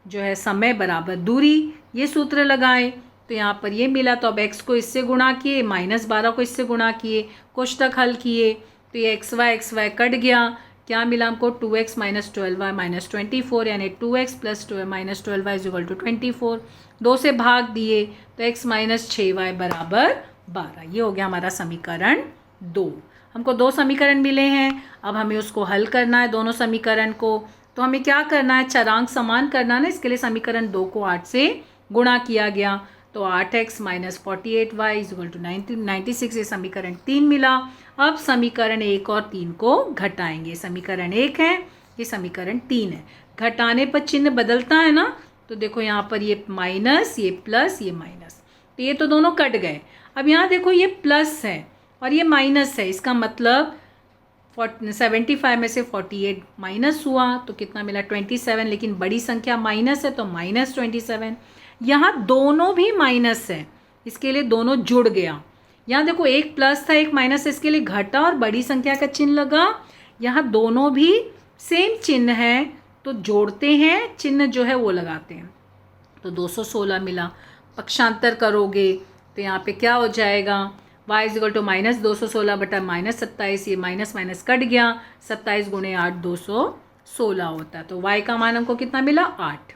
जो है समय बराबर दूरी, ये सूत्र लगाए तो यहाँ पर ये मिला। तो अब x को इससे गुणा किए, -12 को इससे गुणा किए, कोष्टक हल किए, तो ये xy कट गया। क्या मिला हमको? 2x माइनस 12y माइनस 24, यानी 2x plus minus 12y is equal to 24। 2 से भाग दिए तो x माइनस 6y बराबर 12। ये हो गया हमारा समीकरण 2। हमको 2 समीकरण मिले हैं, अब हमें उसको हल करना है दोनों समीकरण को। तो हमें क्या करना है? चरांक समान करना ना, इसके लिए समीकरण 2 को 8 से गुणा किया गया। तो 8x minus 48y is equal to 96, ये समीकरण 3 मिला। अब समीकरण 1 और 3 को घटाएंगे। समीकरण 1 है, ये समीकरण 3 है। घटाने पर चिन्ह बदलता है ना, तो देखो यहाँ पर ये माइनस, ये प्लस, ये माइनस, तो ये तो दोनों कट गए। अब यहाँ देखो ये प्लस है और ये माइनस है, इसका मतलब 75 में से 48 माइनस हुआ तो कितना मिला? 27। लेकिन बड़ी संख्या माइनस है तो -27। यहाँ दोनों भी माइनस है, इसके लिए दोनों जुड़ गया। यहाँ देखो एक प्लस था एक माइनस है, इसके लिए घटा और बड़ी संख्या का चिन्ह लगा। यहाँ दोनों भी सेम चिन्ह है तो जोड़ते हैं, चिन्ह जो है वो लगाते हैं। तो 216 मिला। पक्षांतर करोगे तो यहाँ पे क्या हो जाएगा? y इज इक्वल टू -216 बटा -27, ये माइनस माइनस कट गया। 27 गुणे 8 216 होता है। तो y का मान हमको कितना मिला? 8।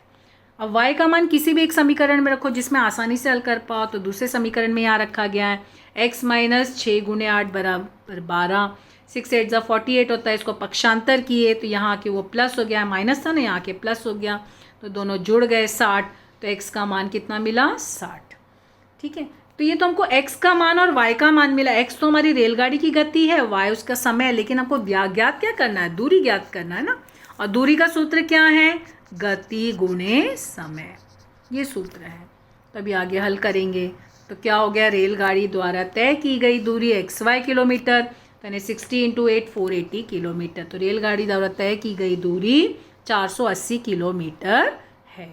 अब y का मान किसी भी एक समीकरण में रखो जिसमें आसानी से हल कर पाओ, तो दूसरे समीकरण में यहाँ रखा गया है। x माइनस 6 गुणे 8 बराबर 12, 6 8 48 होता है। इसको पक्षांतर किए तो यहाँ के वो प्लस हो गया, माइनस था ना, यहाँ के प्लस हो गया, तो दोनों जुड़ गए 60। तो x का मान कितना मिला? 60। ठीक है, तो ये तो हमको x का मान और y का मान मिला। x तो हमारी रेलगाड़ी की गति है, y उसका समय है, लेकिन हमको ज्ञात क्या करना है? दूरी ज्ञात करना है ना। और दूरी का सूत्र क्या है? गति गुणे समय, ये सूत्र है। तो अभी आगे हल करेंगे तो क्या हो गया? रेलगाड़ी द्वारा तय की गई दूरी xy किलोमीटर, यानी 60 × 8 480 किलोमीटर। तो रेलगाड़ी द्वारा तय की गई दूरी 480 किलोमीटर है।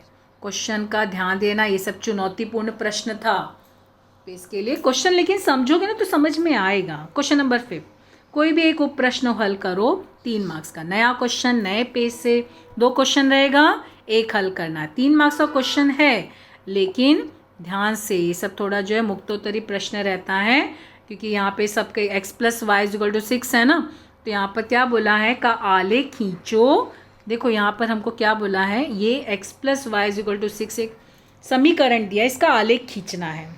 क्वेश्चन का ध्यान देना, ये सब चुनौतीपूर्ण प्रश्न था, तो इसके लिए क्वेश्चन लेकिन समझोगे ना तो समझ में आएगा। क्वेश्चन नंबर 5, कोई भी एक उप प्रश्न हल करो 3 मार्क्स का। नया क्वेश्चन नए पेज से 2 क्वेश्चन रहेगा, एक हल करना है। 3 मार्क्स का क्वेश्चन है, लेकिन ध्यान से ये सब थोड़ा जो है मुक्तोत्तरी प्रश्न रहता है, क्योंकि यहाँ पे सबके x plus y equal to 6 है ना। तो यहाँ पर क्या बोला है? का आलेख खींचो। देखो यहाँ पर हमको क्या बोला है? ये x plus y equal to 6 एक समीकरण दिया, इसका आलेख खींचना है।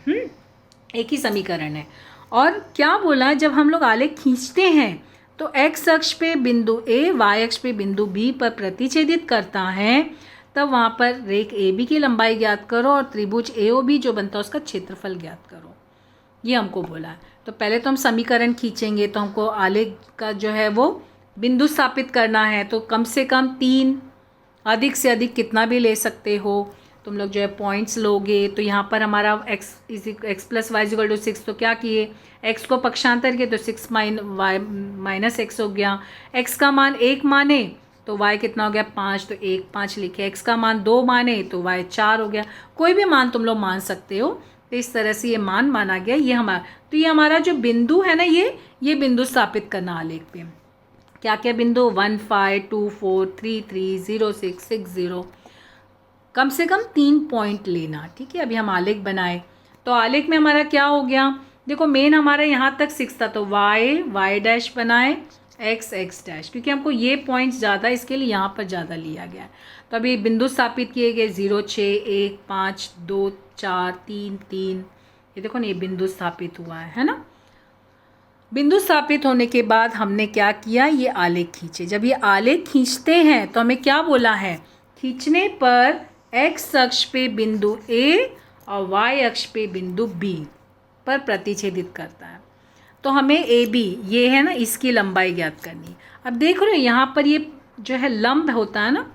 एक ही समीकरण है। और क्या बोला? जब हम लोग आलेख खींचते हैं तो x अक्ष पे बिंदु A, y अक्ष पे बिंदु B पर प्रतिच्छेदित करता है, तब वहाँ पर रेख AB की लंबाई ज्ञात करो और त्रिभुज AOB जो बनता है उसका क्षेत्रफल ज्ञात करो। ये हमको बोला है। तो पहले तो हम समीकरण खींचेंगे, तो हमको आलेख का जो है वो बिंदु स्थापित करना है। तो कम से कम 3, अधिक से अधिक कितना भी ले सकते हो तुम लोग जो है पॉइंट्स लोगे। तो यहाँ पर हमारा x plus y equal to 6, तो क्या किए, x को पक्षांतर किए तो 6 माइनस x हो गया। x का मान 1 माने तो y कितना हो गया 5, तो 1 5 लिखे। x का मान 2 माने तो y 4 हो गया। कोई भी मान तुम लोग मान सकते हो। तो इस तरह से ये मान माना गया। ये हमारा, तो ये हमारा जो बिंदु है ना, ये बिंदु स्थापित करना आलेख पे। क्या क्या बिंदु, 1 5 2 4 3 3 0 6 6 0, कम से कम 3 पॉइंट लेना। ठीक है, अभी हम आलेख बनाए। तो आलेख में हमारा क्या हो गया, देखो मेन हमारा यहाँ तक 6 था, तो y डैश बनाए, x डैश, क्योंकि हमको ये पॉइंट्स ज़्यादा, इसके लिए यहाँ पर ज़्यादा लिया गया है। तो अभी बिंदु स्थापित किए गए 0 6 1 5 2 4 3 3, ये देखो ना, ये बिंदु स्थापित हुआ है ना। बिंदु स्थापित होने के बाद हमने क्या किया, ये आलेख खींचे। जब ये आलेख खींचते हैं तो हमें क्या बोला है, खींचने पर x अक्ष पे बिंदु A और y अक्ष पे बिंदु B पर प्रतिच्छेदित करता है। तो हमें AB, ये है ना, इसकी लंबाई ज्ञात करनी। अब देख रहे हो यहाँ पर ये जो है लंब होता है ना,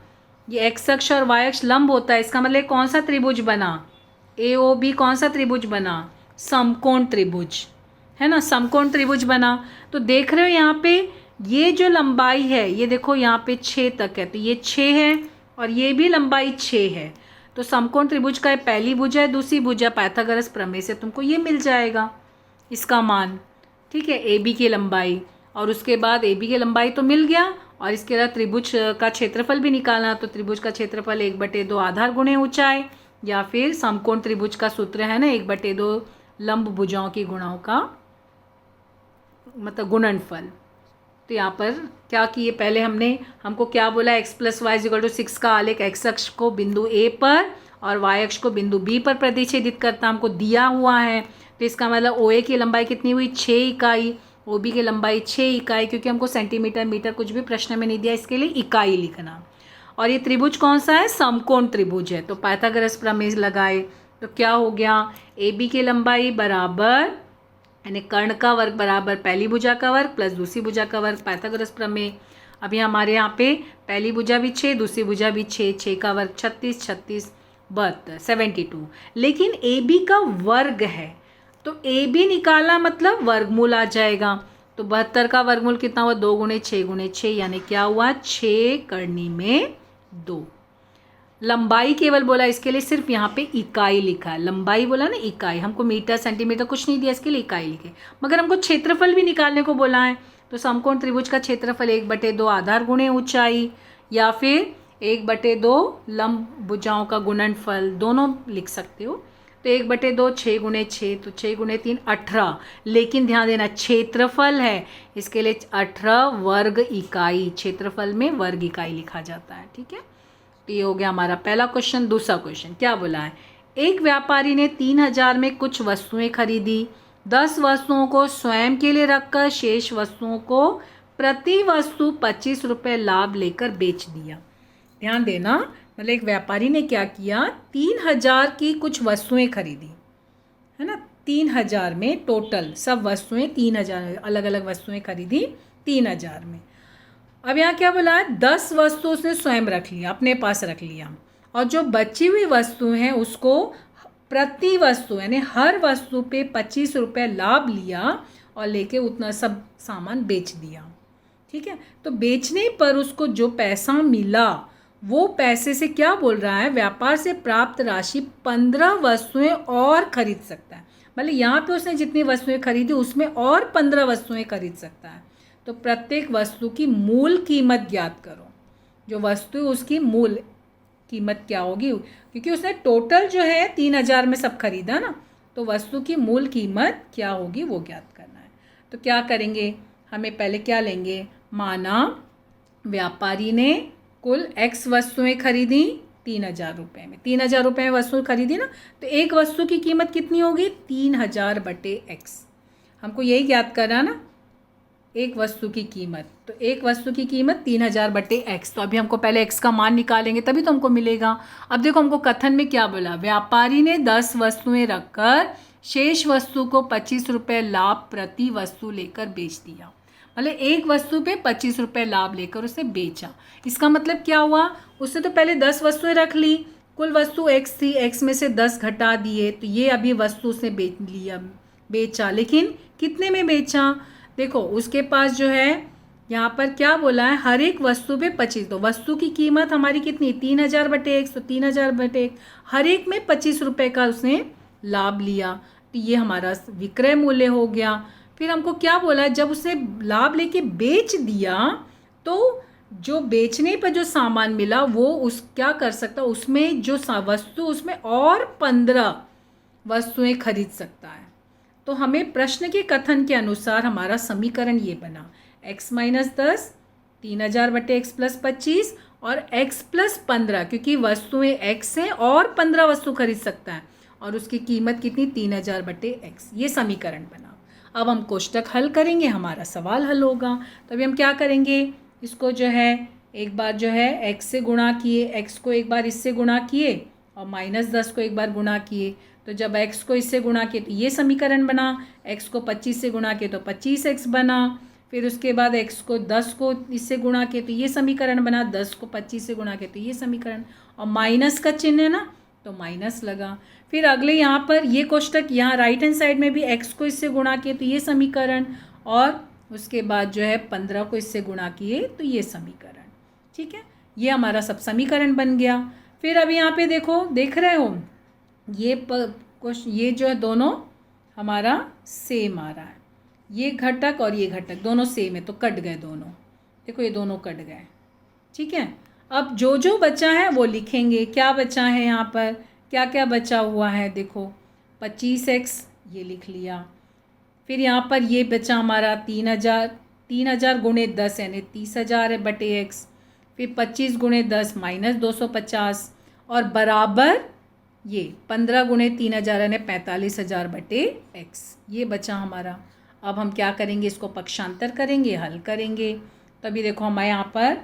ये x अक्ष और y अक्ष लंब होता है। इसका मतलब कौन सा त्रिभुज बना, AOB कौन सा त्रिभुज बना, समकोण त्रिभुज, है ना, समकोण त्रिभुज बना। तो देख रहे हो यहाँ पे ये जो लंबाई है, ये देखो यहाँ पे 6 तक है, तो ये 6 है और ये भी लंबाई 6 है। तो समकोण त्रिभुज का पहली भुजा है, दूसरी भुजा, पाइथागोरस प्रमेय से तुमको ये मिल जाएगा इसका मान। ठीक है, AB की लंबाई, और उसके बाद AB की लंबाई तो मिल गया, और इसके बाद त्रिभुज का क्षेत्रफल भी निकालना। तो त्रिभुज का क्षेत्रफल 1/2 आधार गुणे ऊंचाई, या फिर समकोण त्रिभुज का सूत्र है ना 1/2 लंब भुजाओं की गुणाओं का मतलब गुणनफल। तो यहाँ पर क्या किए, पहले हमको क्या बोला, x plus y equal to 6 का आलेख x अक्ष को बिंदु A पर और y अक्ष को बिंदु B पर प्रतिच्छेदित करता हमको दिया हुआ है। तो इसका मतलब OA की लंबाई कितनी हुई, 6 इकाई, OB की लंबाई 6 इकाई, क्योंकि हमको सेंटीमीटर मीटर कुछ भी प्रश्न में नहीं दिया, इसके लिए इकाई लिखना। और ये त्रिभुज कौन सा है, समकोण त्रिभुज है। तो पाइथागोरस प्रमेय लगाए तो क्या हो गया, AB की लंबाई बराबर, यानी कर्ण का वर्ग बराबर पहली भुजा का वर्ग प्लस दूसरी भुजा का वर्ग, पाइथागोरस प्रमेय। अभी हमारे यहाँ पे पहली भुजा भी 6, दूसरी भुजा भी 6, 6 का वर्ग 36, 36 72, 72। लेकिन AB का वर्ग है, तो AB निकालना मतलब वर्गमूल आ जाएगा। तो 72 का वर्गमूल कितना हुआ, 2 गुणे 6 गुणे 6, यानी क्या हुआ, 6 करनी में 2। लंबाई केवल बोला, इसके लिए सिर्फ यहाँ पे इकाई लिखा है। लंबाई बोला ना, इकाई, हमको मीटर सेंटीमीटर कुछ नहीं दिया, इसके लिए इकाई लिखे। मगर हमको क्षेत्रफल भी निकालने को बोला है। तो समकोण त्रिभुज का क्षेत्रफल 1/2 आधार गुणे ऊंचाई, या फिर 1/2 लंब भुजाओं का गुणनफल, दोनों लिख सकते हो। तो 1/2 6 गुणे 6, तो 6 गुणे 3 18। लेकिन ध्यान देना क्षेत्रफल है, इसके लिए 18 वर्ग इकाई, क्षेत्रफल में वर्ग इकाई लिखा जाता है। ठीक है, तो ये हो गया हमारा पहला क्वेश्चन। दूसरा क्वेश्चन क्या बोला है, एक व्यापारी ने 3000 में कुछ वस्तुएं खरीदी, 10 वस्तुओं को स्वयं के लिए रखकर शेष वस्तुओं को प्रति वस्तु 25 रुपये लाभ लेकर बेच दिया। ध्यान देना, मतलब एक व्यापारी ने क्या किया, 3000 की कुछ वस्तुएं खरीदी, है ना, 3000 में टोटल सब वस्तुएं 3000, अलग अलग वस्तुएं खरीदी 3000 में। अब यहाँ क्या बोला है, 10 वस्तु उसने स्वयं रख लिया, अपने पास रख लिया, और जो बची हुई वस्तु हैं उसको प्रति वस्तु यानी हर वस्तु पे 25 रुपये लाभ लिया और लेके उतना सब सामान बेच दिया। ठीक है, तो बेचने पर उसको जो पैसा मिला वो पैसे से क्या बोल रहा है, व्यापार से प्राप्त राशि 15 वस्तुएं और खरीद सकता है। मतलब यहाँ पे उसने जितनी वस्तुएं खरीदी उसमें और 15 वस्तुएं खरीद सकता है। तो प्रत्येक वस्तु की मूल कीमत ज्ञात करो। जो वस्तु उसकी मूल कीमत क्या होगी, क्योंकि उसने टोटल जो है 3000 में सब खरीदा ना, तो वस्तु की मूल कीमत क्या होगी वो ज्ञात करना है। तो क्या करेंगे, हमें पहले क्या लेंगे, माना व्यापारी ने कुल x वस्तुएं खरीदी 3000 रुपये में, 3000 रुपये में वस्तु खरीदी ना, तो एक वस्तु की कीमत कितनी होगी, 3000 बटे x। हमको यही ज्ञात करना ना, एक वस्तु की कीमत, तो एक वस्तु की कीमत 3000 बटे x। तो अभी हमको पहले x का मान निकालेंगे तभी तो हमको मिलेगा। अब देखो हमको कथन में क्या बोला, व्यापारी ने 10 वस्तुएं रखकर शेष वस्तु को 25 रुपये लाभ प्रति वस्तु लेकर बेच दिया। मतलब एक वस्तु पे 25 रुपये लाभ लेकर उसे बेचा। इसका मतलब क्या हुआ, उसने तो पहले 10 वस्तुएं रख ली, कुल वस्तु x थी, x में से 10 घटा दिए, तो ये अभी वस्तु उसने बेचा। लेकिन कितने में बेचा, देखो उसके पास जो है यहाँ पर क्या बोला है, हर एक वस्तु पे 25। तो वस्तु की कीमत हमारी कितनी, 3000/1, तो 3000/1, हर एक में 25 रुपये का उसने लाभ लिया, तो ये हमारा विक्रय मूल्य हो गया। फिर हमको क्या बोला है, जब उसने लाभ लेके बेच दिया तो जो बेचने पर जो सामान मिला वो उस क्या कर सकता, उसमें जो वस्तु उसमें और 15 वस्तुएं खरीद सकता है। तो हमें प्रश्न के कथन के अनुसार हमारा समीकरण ये बना, x - 10 3000/x + 25 और x + 15, क्योंकि वस्तुएं x हैं और 15 वस्तु खरीद सकता है और उसकी कीमत कितनी 3000/x, ये समीकरण बना। अब हम कोष्टक हल करेंगे, हमारा सवाल हल होगा। तो अभी हम क्या करेंगे, इसको जो है एक बार जो है x से गुणा किए, x को एक बार इससे गुणा किए और -10 को एक बार गुणा किए। तो जब x को इससे गुणा किए तो ये समीकरण बना, x को 25 से गुणा किए तो 25x बना। फिर उसके बाद x को 10 को इससे गुणा किए तो ये समीकरण बना, 10 को 25 से गुणा किए तो ये समीकरण, और माइनस का चिन्ह है ना तो माइनस लगा। फिर अगले यहाँ पर ये कोष्टक, यहाँ राइट हैंड साइड में भी x को इससे गुणा किए तो ये समीकरण, और उसके बाद जो है 15 को इससे गुणा किए तो ये समीकरण। ठीक है, ये हमारा सब समीकरण बन गया। फिर अभी यहाँ पे देखो, देख रहे हो ये जो है दोनों हमारा सेम आ रहा है, ये घटक और ये घटक दोनों सेम है तो कट गए दोनों, देखो ये दोनों कट गए। ठीक है, अब जो जो बचा है वो लिखेंगे, क्या बचा है यहाँ पर, क्या क्या बचा हुआ है, देखो 25x ये लिख लिया। फिर यहाँ पर ये बचा हमारा 3000 × 10 यानी 30,000/x, फिर 25 × 10 -250 और बराबर ये 15 × 3000 यानी 45,000/x, ये बचा हमारा। अब हम क्या करेंगे, इसको पक्षांतर करेंगे, हल करेंगे। तभी देखो हमारे यहाँ पर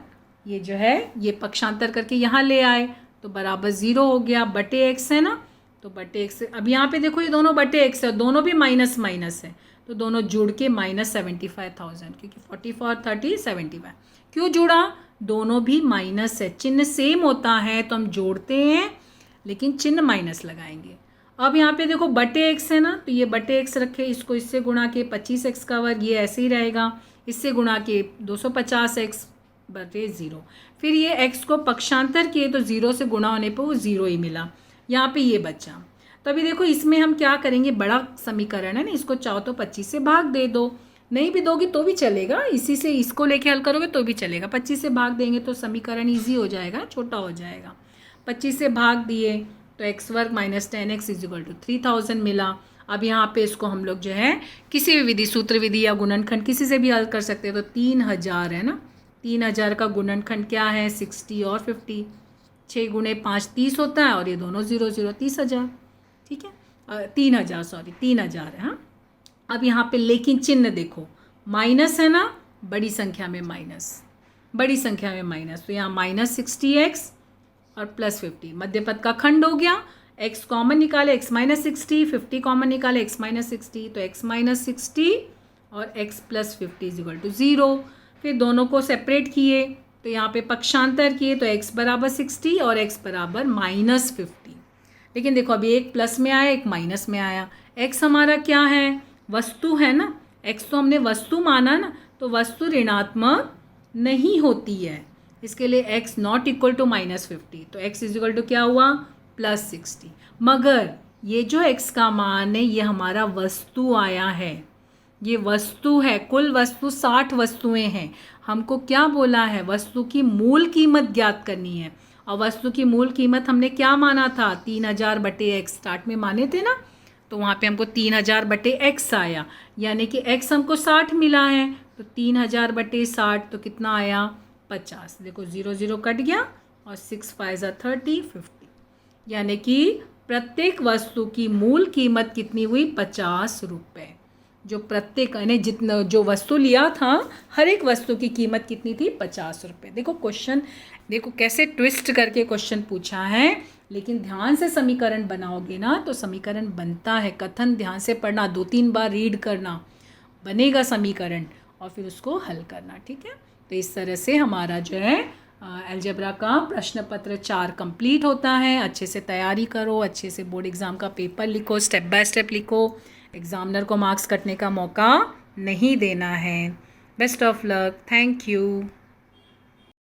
ये जो है ये पक्षांतर करके यहाँ ले आए तो बराबर 0 हो गया, /x है ना, तो /x। अब यहाँ पे देखो ये दोनों /x है, दोनों भी माइनस माइनस है, तो दोनों जुड़ के -75,000, क्योंकि 44 30 75। क्यों जुड़ा, दोनों भी माइनस है, चिन्ह सेम होता है तो हम जोड़ते हैं लेकिन चिन्ह माइनस लगाएंगे। अब यहाँ पे देखो /x है ना, तो ये /x रखे, इसको इससे गुणा के 25x का वर्ग, ये ऐसे ही रहेगा, इससे गुणा के 250x/0। फिर ये x को पक्षांतर किए तो 0 से गुणा होने पर वो 0 ही मिला, यहाँ पे ये बचा। तभी देखो इसमें हम क्या करेंगे, बड़ा समीकरण है ना, इसको चाहो तो 25 से भाग दे दो, नहीं भी दोगी तो भी चलेगा, इसी से इसको लेके हल करोगे तो भी चलेगा। 25 से भाग देंगे तो समीकरण ईजी हो जाएगा, छोटा हो जाएगा। 25 से भाग दिए तो x वर्ग - 10x = 3000 मिला। अब यहाँ पे इसको हम लोग जो है किसी भी विधि, सूत्र विधि या गुणनखंड किसी से भी हल कर सकते हैं। तो 3000 है ना, 3000 का गुणनखंड क्या है, 60 और 50, 6 × 5 30 होता है और ये दोनों 0 0 30,000। ठीक है, 3000 है। हाँ, अब यहाँ पे लेकिन चिन्ह देखो, माइनस है ना, बड़ी संख्या में माइनस, तो यहाँ -60x और +50, मध्य पद का खंड हो गया। x कॉमन निकाले, x - 60, 50 कॉमन निकाले, x - 60, तो x - 60 और x + 50 = 0। फिर दोनों को सेपरेट किए तो यहाँ पे पक्षांतर किए तो x = 60 और x = -50। लेकिन देखो अभी एक प्लस में आया, एक माइनस में आया। x हमारा क्या है, वस्तु है ना, x तो हमने वस्तु माना ना, तो वस्तु ऋणात्मक नहीं होती है, इसके लिए x ≠ = -50, तो x = क्या हुआ, +60। मगर ये जो x का मान है ये हमारा वस्तु आया है, ये वस्तु है, कुल वस्तु 60 वस्तुएं हैं। हमको क्या बोला है, वस्तु की मूल कीमत ज्ञात करनी है, और वस्तु की मूल कीमत हमने क्या माना था, 3000/x स्टार्ट में माने थे ना, तो वहाँ पे हमको 3000/x आया, यानी कि x हमको 60 मिला है, तो 3000/60 तो कितना आया, 50। देखो 0 0 कट गया और 6 5 30 50, यानी कि प्रत्येक वस्तु की मूल कीमत कितनी हुई, 50 रुपये। जो प्रत्येक यानी जितना जो वस्तु लिया था, हर एक वस्तु की कीमत कितनी थी, 50 रुपये। देखो क्वेश्चन देखो कैसे ट्विस्ट करके क्वेश्चन पूछा है, लेकिन ध्यान से समीकरण बनाओगे ना तो समीकरण बनता है। कथन ध्यान से पढ़ना, 2-3 बार रीड करना, बनेगा समीकरण और फिर उसको हल करना। ठीक है, तो इस तरह से हमारा जो है अलजेब्रा का प्रश्न पत्र 4 कंप्लीट होता है। अच्छे से तैयारी करो, अच्छे से बोर्ड एग्ज़ाम का पेपर लिखो, स्टेप बाय स्टेप लिखो। एग्ज़ामिनर को मार्क्स कटने का मौका नहीं देना है। Best of luck, thank you.